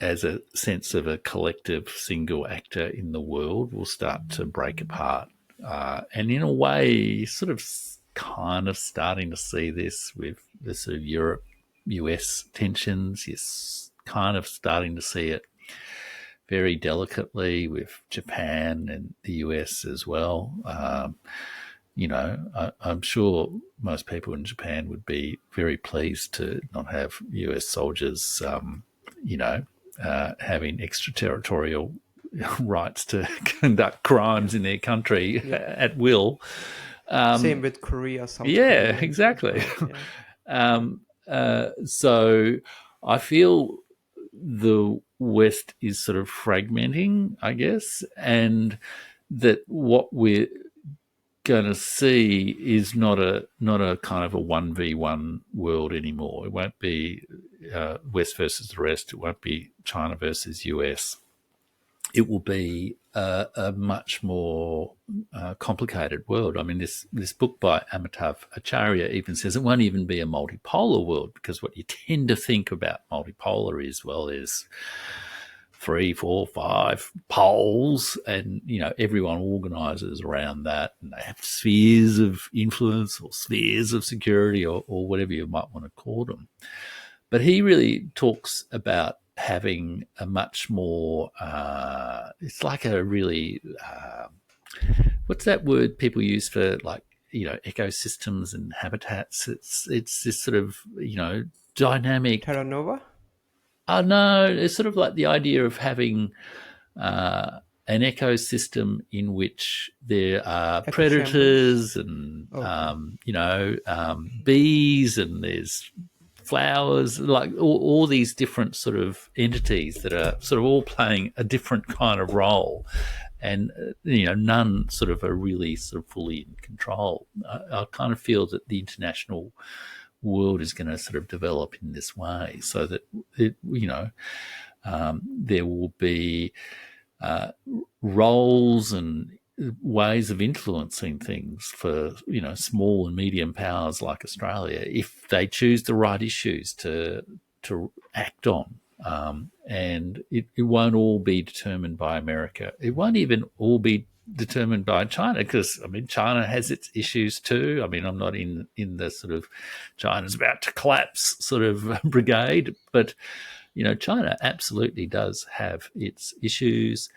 as a sense of a collective single actor in the world, will start to break apart. And in a way, sort of kind of starting to see this with the sort of Europe-US tensions. You're kind of starting to see it very delicately with Japan and the US as well. I'm sure most people in Japan would be very pleased to not have US soldiers, having extraterritorial rights to conduct crimes in their country at will. Same with Korea, South Yeah, Korea. exactly. Yeah. So I feel the West is sort of fragmenting, I guess, and that what we're going to see is not a kind of a 1v1 world anymore. It won't be West versus the rest. It won't be China versus US. It will be a much more complicated world. I mean, this book by Amitav Acharya even says it won't even be a multipolar world, because what you tend to think about multipolar is, well, there's 3, 4, 5 poles, and everyone organises around that, and they have spheres of influence or spheres of security, or whatever you might want to call them. But he really talks about having a much more, it's like a really, what's that word people use for, like, ecosystems and habitats? It's this sort of, dynamic. Terra Nova? No, it's sort of like the idea of having an ecosystem in which there are predators and, bees, and there's flowers, like all these different sort of entities that are sort of all playing a different kind of role, and none sort of are really sort of fully in control. I kind of feel that the international world is going to sort of develop in this way, so that there will be roles and ways of influencing things for small and medium powers like Australia, if they choose the right issues to act on, and it won't all be determined by America. It won't even all be determined by China, because China has its issues too. I'm not in the sort of China's about to collapse sort of brigade, but China absolutely does have its issues.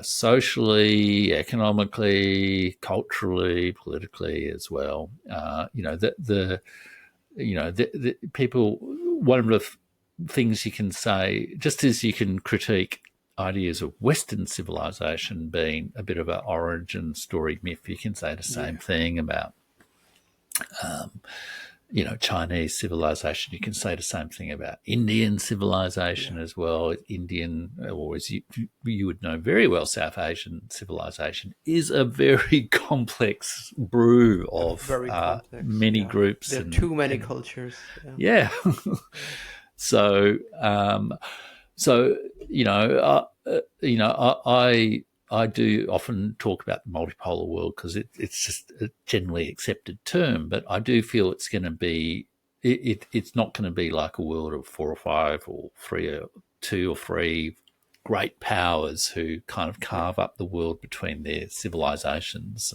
Socially, economically, culturally, politically as well. The people, one of the things you can say, just as you can critique ideas of Western civilization being a bit of an origin story myth, you can say the same thing about Chinese civilization. You can say the same thing about Indian civilization as well. Indian, or as you would know very well, South Asian civilization is a very complex brew of Very complex. many groups. There are too many cultures. Yeah. So, I do often talk about the multipolar world because it's just a generally accepted term, but I do feel it's going to be, it's not going to be like a world of 4 or 5 or 3 or 2 or 3 great powers who kind of carve up the world between their civilizations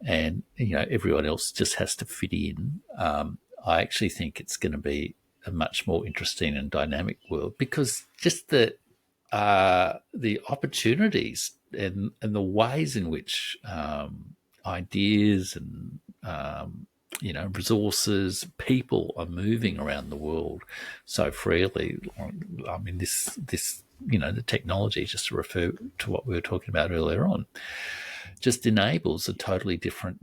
and everyone else just has to fit in. I actually think it's going to be a much more interesting and dynamic world because just the opportunities and the ways in which ideas and resources, people are moving around the world so freely. I mean, this the technology, just to refer to what we were talking about earlier on, just enables a totally different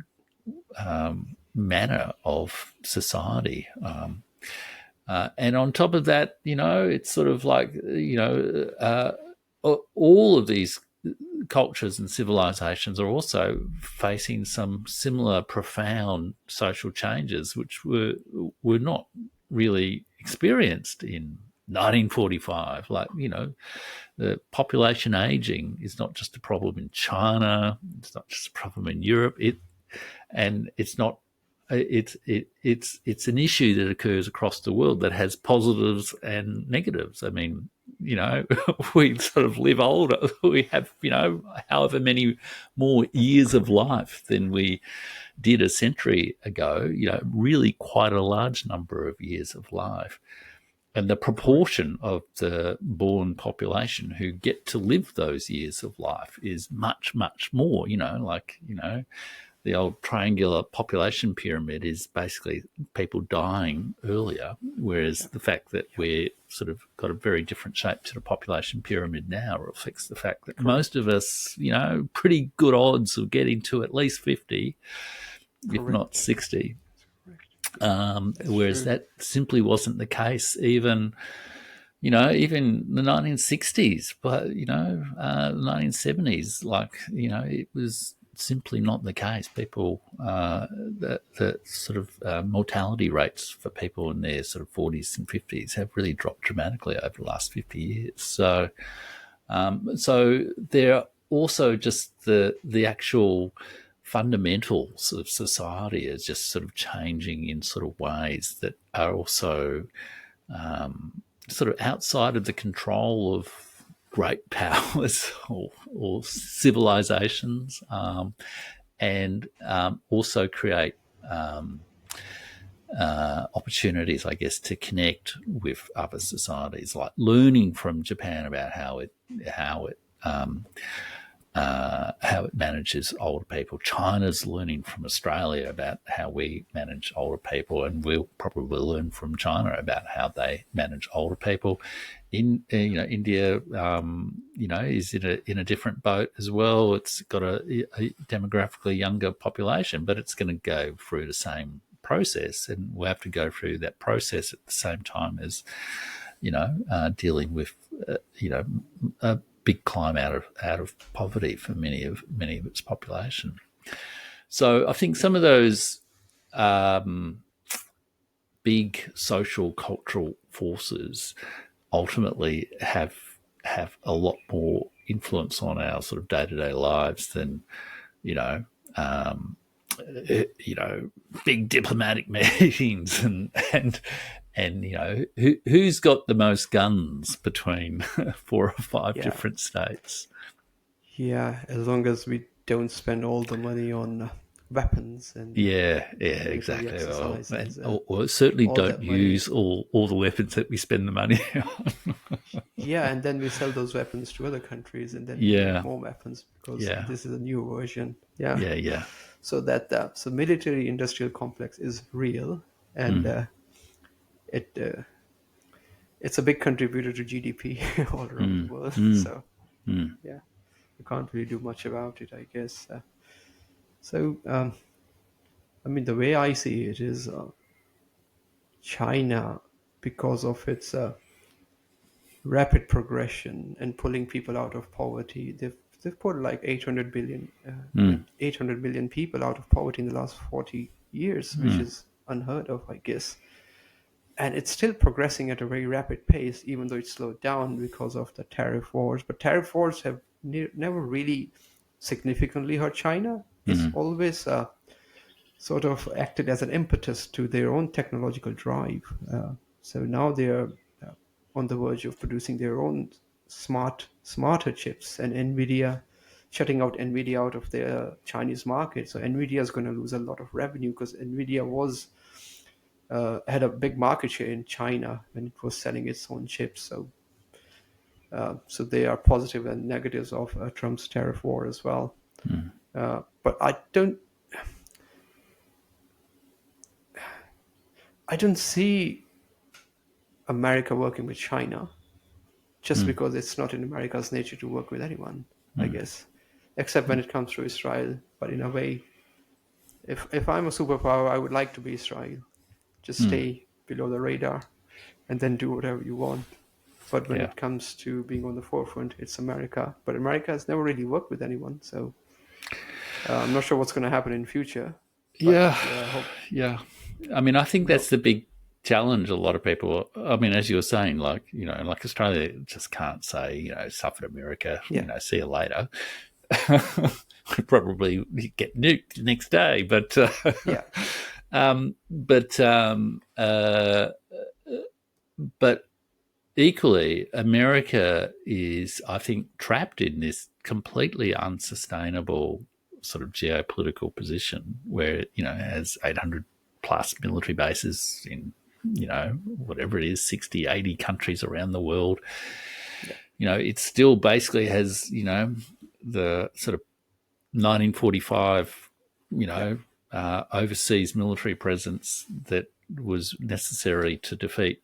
manner of society. And on top of that, it's sort of like, all of these cultures and civilizations are also facing some similar profound social changes, which were not really experienced in 1945. Like, the population aging is not just a problem in China. It's not just a problem in Europe. It's an issue that occurs across the world that has positives and negatives. I mean, we sort of live older. We have, however many more years of life than we did a century ago, really quite a large number of years of life. And the proportion of the born population who get to live those years of life is much, much more, the old triangular population pyramid is basically people dying earlier, whereas the fact that we're sort of got a very different shape to the population pyramid now reflects the fact that most of us, pretty good odds of getting to at least 50, if not 60. Whereas that simply wasn't the case even the 1960s, but, the 1970s, it was simply not the case. People, the sort of mortality rates for people in their sort of 40s and 50s have really dropped dramatically over the last 50 years. So they're also just the actual fundamentals of society is just sort of changing in sort of ways that are also sort of outside of the control of great powers or civilizations, and also create opportunities, I guess, to connect with other societies, like learning from Japan about how it manages older people. China's learning from Australia about how we manage older people, and we'll probably learn from China about how they manage older people. India, is in a different boat as well. It's got a demographically younger population, but it's going to go through the same process, and we'll have to go through that process at the same time as dealing with a big climb out of poverty for many of its population. So I think some of those big social cultural forces ultimately have a lot more influence on our sort of day-to-day lives than big diplomatic meetings and who's got the most guns between 4 or 5 different states. Yeah, as long as we don't spend all the money on weapons and exactly. Or certainly don't use all the weapons that we spend the money on. And then we sell those weapons to other countries, and then we get more weapons because this is a new version. So that so military industrial complex is real, and it it's a big contributor to GDP all around the Mm, world. mm, So mm, yeah, you can't really do much about it, I guess. So I mean, the way I see it is China, because of its rapid progression and pulling people out of poverty, they've put like 800 billion, I mm, mean, 800 million people out of poverty in the last 40 years, which mm, is unheard of, I guess. And it's still progressing at a very rapid pace, even though it's slowed down because of the tariff wars. But tariff wars have never really significantly hurt China. It's mm, always sort of acted as an impetus to their own technological drive. So now they're on the verge of producing their own smarter chips, and Nvidia shutting out Nvidia out of their Chinese market. So Nvidia is going to lose a lot of revenue because Nvidia was had a big market share in China when it was selling its own chips. So they are positive and negatives of Trump's tariff war as well. mm, But I don't see America working with China just mm, because it's not in America's nature to work with anyone, I mm, guess, except when it comes to Israel. But in a way, if I'm a superpower, I would like to be Israel. Just mm. stay below the radar and then do whatever you want. But when Yeah. it comes to being on the forefront, it's America. But America has never really worked with anyone, so I'm not sure what's going to happen in future. But Yeah. hope Yeah. I mean, I think we that's hope. the big challenge. A lot of people, I mean, as you were saying, like, like Australia just can't say, suffered America, Yeah, see you later. We'd probably get nuked the next day. But, yeah, um, but, um, uh, but equally, America is, I think, trapped in this completely unsustainable sort of geopolitical position where, it has 800 plus military bases in, whatever it is, 60, 80 countries around the world. yeah, It still basically has, the sort of 1945, yeah, overseas military presence that was necessary to defeat,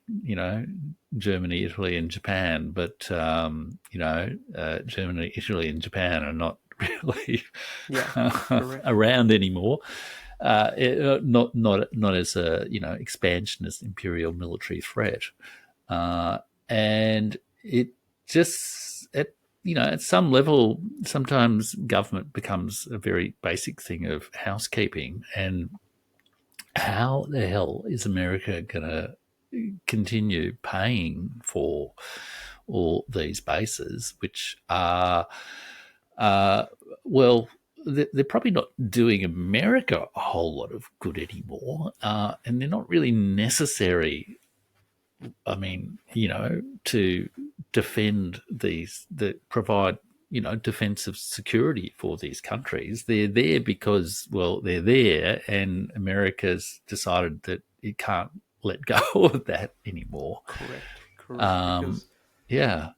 Germany, Italy, and Japan. But Germany, Italy, and Japan are not really yeah. Correct. around anymore. Not as a expansionist imperial military threat, and it just at some level, sometimes government becomes a very basic thing of housekeeping. And how the hell is America going to continue paying for all these bases, which are, well, they're probably not doing America a whole lot of good anymore, and they're not really necessary. I mean, to defend these, that provide, defensive security for these countries. They're there because, well, they're there, and America's decided that it can't let go of that anymore. Correct. Correct. Um, Because yeah.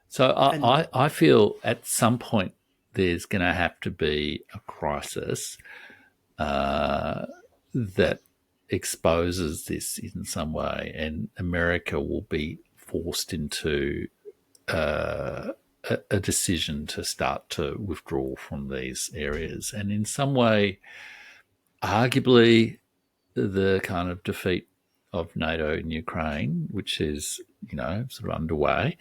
So and I feel at some point there's going to have to be a crisis that exposes this in some way, and America will be forced into a decision to start to withdraw from these areas. And in some way, arguably, the kind of defeat of NATO in Ukraine, which is, sort of underway,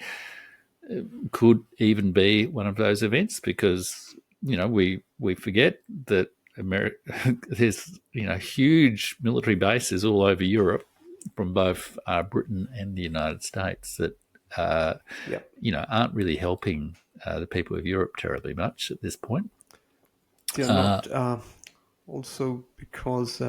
could even be one of those events, because we forget that America there's huge military bases all over Europe from both Britain and the United States that yeah, aren't really helping the people of Europe terribly much at this point. they're not. Also because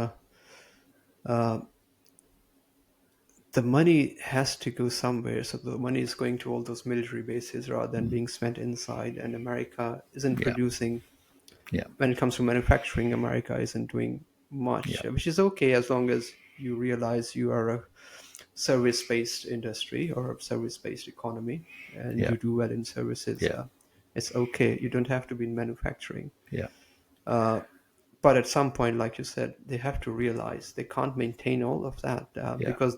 the money has to go somewhere. So the money is going to all those military bases rather than being spent inside. And America isn't Yeah, producing, yeah, when it comes to manufacturing, America isn't doing much, yeah, which is okay as long as you realize you are a service-based industry or a service-based economy and yeah, you do well in services. yeah, It's okay. You don't have to be in manufacturing. yeah, But at some point, like you said, they have to realize they can't maintain all of that yeah, because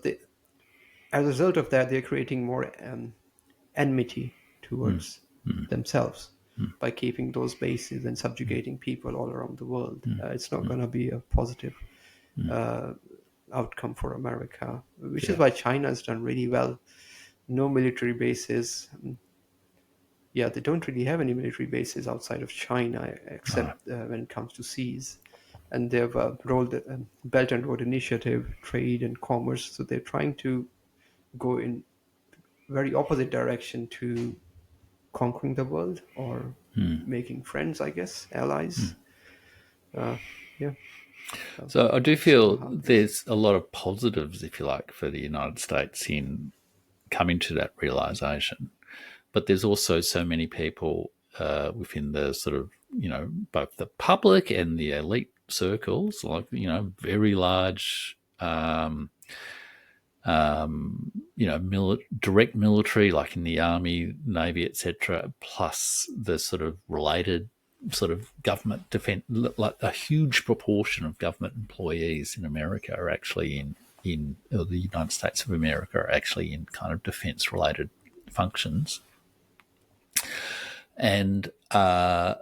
as a result of that, they're creating more enmity towards themselves by keeping those bases and subjugating people all around the world. It's not going to be a positive uh, outcome for America, which is Yeah. why China has done really well. No military bases. Yeah, they don't really have any military bases outside of China, No. except when it comes to seas. And they've rolled the Belt and Road Initiative, trade and commerce. So they're trying to go in very opposite direction to conquering the world or making friends, I guess, allies. Uh, yeah, so So I do we'll see what feel happens. there's a lot of positives, if you like, for the United States in coming to that realization. But there's also so many people within the sort of, both the public and the elite circles, like, very large, direct military, like in the army, navy, etc., plus the sort of related sort of government defense. Like a huge proportion of government employees in America are actually or the United States of America are actually in kind of defense related functions. And like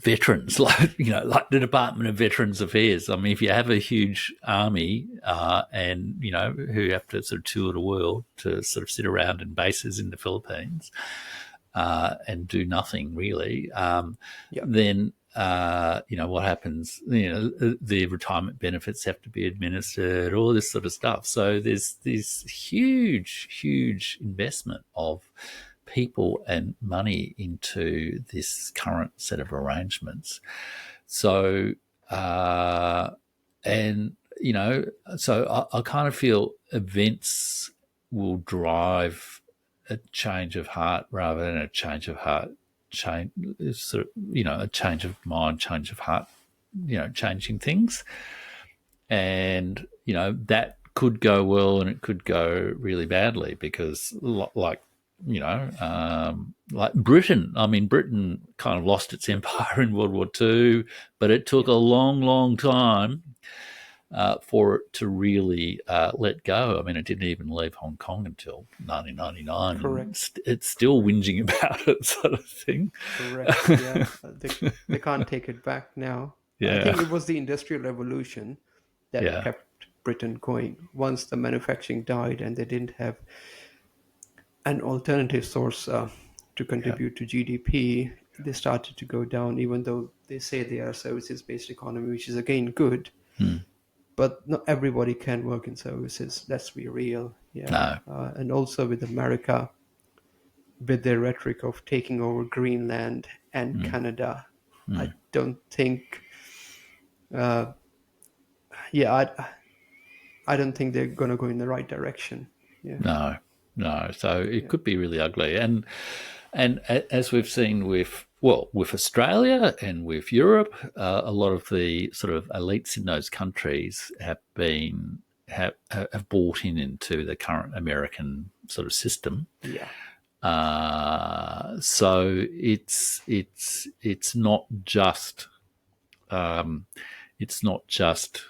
veterans, like the Department of Veterans Affairs. I mean, if you have a huge army and who have to sort of tour the world to sort of sit around in bases in the Philippines and do nothing really, Yeah, then what happens? The retirement benefits have to be administered, all this sort of stuff. So there's this huge investment of people and money into this current set of arrangements. So, and I kind of feel events will drive a change of heart rather than a change of heart change, sort of, a change of mind, change of heart, changing things. And, that could go well and it could go really badly because, like Britain. I mean, Britain kind of lost its empire in World War II, but it took yeah, a long time for it to really let go. I mean, it didn't even leave Hong Kong until 1999, and correct, it's still whinging about it, sort of thing. correct. Yeah, they can't take it back now. I Yeah, think it was the Industrial Revolution that yeah, kept Britain going. Once the manufacturing died and they didn't have an alternative source to yeah, contribute to GDP, they started to go down, even though they say they are a services based economy, which is again good. mm, But not everybody can work in services. Let's be real. Yeah. no, And also with America, with their rhetoric of taking over Greenland and Canada, I don't think, uh, yeah, I don't think they're going to go in the right direction. Yeah. no, no. So it Yeah. could be really ugly, and as we've seen with Australia and with Europe, a lot of the sort of elites in those countries have bought into the current American sort of system. Yeah. So it's not just it's not just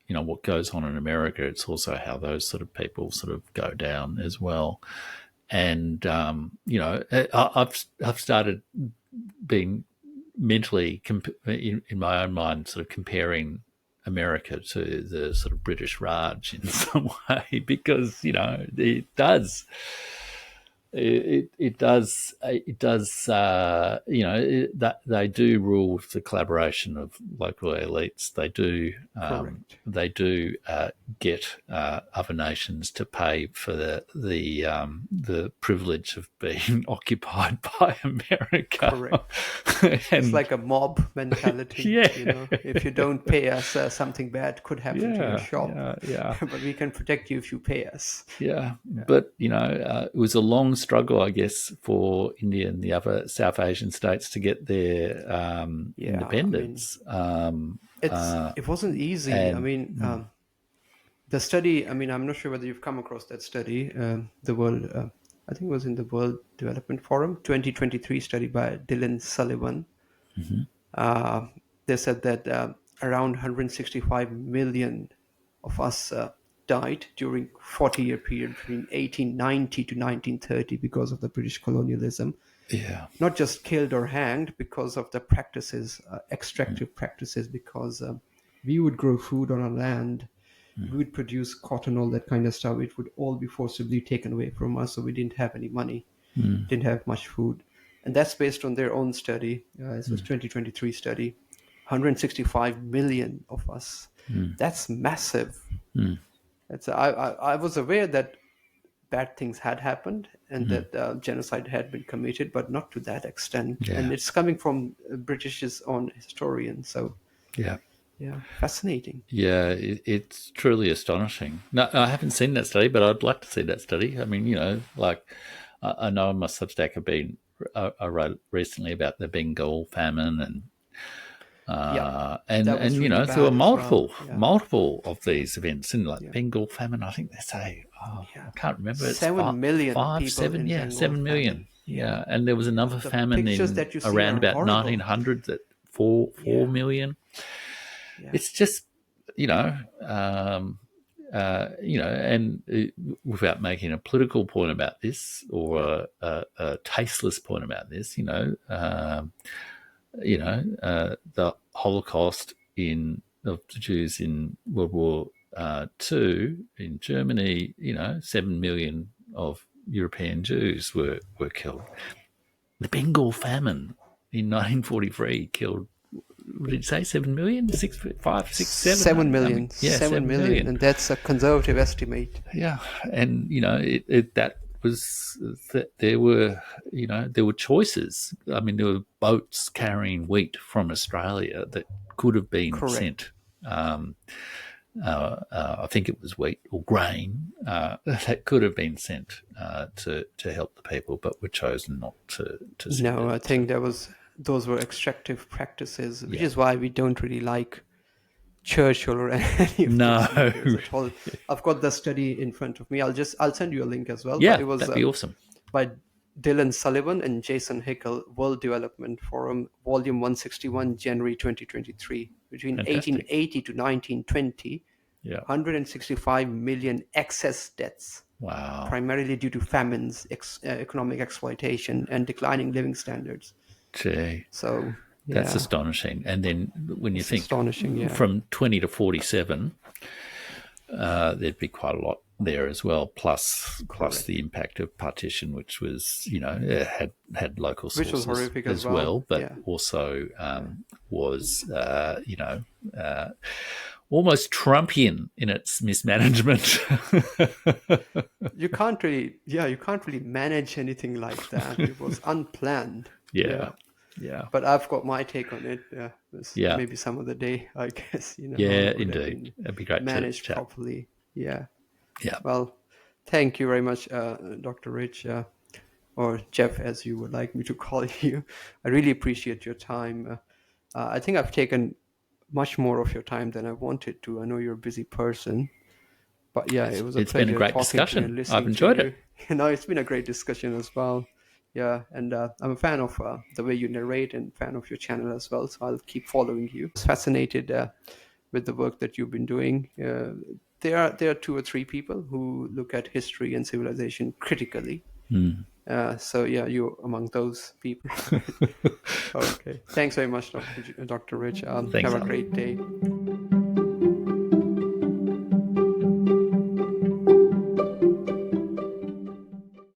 what goes on in America. It's also how those sort of people sort of go down as well. And I've started being mentally in my own mind sort of comparing America to the sort of British Raj in some way because it does that they do rule with the collaboration of local elites. Correct. They do get other nations to pay for the privilege of being occupied by America. Correct. It's And like a mob mentality. yeah, If you don't pay us, something bad could happen to your yeah, shop, yeah, yeah. but we can protect you if you pay us. Yeah, but it was a long struggle, I guess, for India and the other South Asian states to get their Yeah, I mean, independence. it wasn't easy. I And mean, the study. I mean, I'm not sure whether you've come across that study. The world, I think, it was in the World Development Forum 2023 study by Dylan Sullivan. Uh, they said that around 165 million of us died during 40-year period between 1890 to 1930 because of the British colonialism. Yeah. Not just killed or hanged because of the practices, extractive practices, because we would grow food on our land, we would produce cotton, all that kind of stuff. It would all be forcibly taken away from us, so we didn't have any money, didn't have much food. And that's based on their own study. This was 2023 study. 165 million of us. That's massive. I was aware that bad things had happened and that genocide had been committed, but not to that extent. Yeah. And it's coming from British's own historian. So Yeah. yeah, fascinating. Yeah, it's truly astonishing. No, I haven't seen that study, but I'd like to see that study. I mean, like I know on my Substack I wrote recently about the Bengal famine and was really there bad were as multiple of these events in like Bengal famine. I think they say, I can't remember. It's 7 million five, people 7, in yeah, Bengal 7 million. famine. Yeah, and there was another The famine pictures in that you see around are about horrible. 1900 that 4 million. Yeah. It's just, and without making a political point about this or a tasteless point about this, the Holocaust of the Jews in World War II in Germany, 7 million of European Jews were killed. The Bengal famine in 1943 killed, what did you say, 7 million? 6, 5, 6, 7? 7 million. I mean, yeah, 7 million. And that's a conservative estimate. Yeah, and that was that there were choices. I mean, there were boats carrying wheat from Australia that could have been sent. I think it was wheat or grain that could have been sent to help the people, but were chosen not to send it. I think those were extractive practices, which is why we don't really like Churchill or any of these at all. I've got the study in front of me. I'll send you a link as well. Yeah, but it was, that'd be awesome. By Dylan Sullivan and Jason Hickel, World Development Forum, Volume 161, January 2023. Between 1880 to 1920, 165 million excess deaths. Wow. Primarily due to famines, economic exploitation, and declining living standards. Gee. So that's astonishing. And then when you think from 20 to 47, there'd be quite a lot there as well, plus the impact of partition, which was, had local sources, which was horrific as well, but also was, almost Trumpian in its mismanagement. You can't really manage anything like that. It was unplanned. Yeah. But I've got my take on it. Maybe some other day, I guess. Yeah, indeed. It'd be great managed to chat properly. Yeah. Yeah. Well, thank you very much, Dr. Rich, or Jeff, as you would like me to call you. I really appreciate your time. I think I've taken much more of your time than I wanted to. I know you're a busy person, but it was a pleasure. It's been a great discussion. I've enjoyed it. It's been a great discussion as well. Yeah, and I'm a fan of the way you narrate and fan of your channel as well, so I'll keep following you. I was fascinated with the work that you've been doing. There are 2 or 3 people who look at history and civilization critically. So you're among those people. Okay. Thanks very much, Dr. Rich. Have a great day.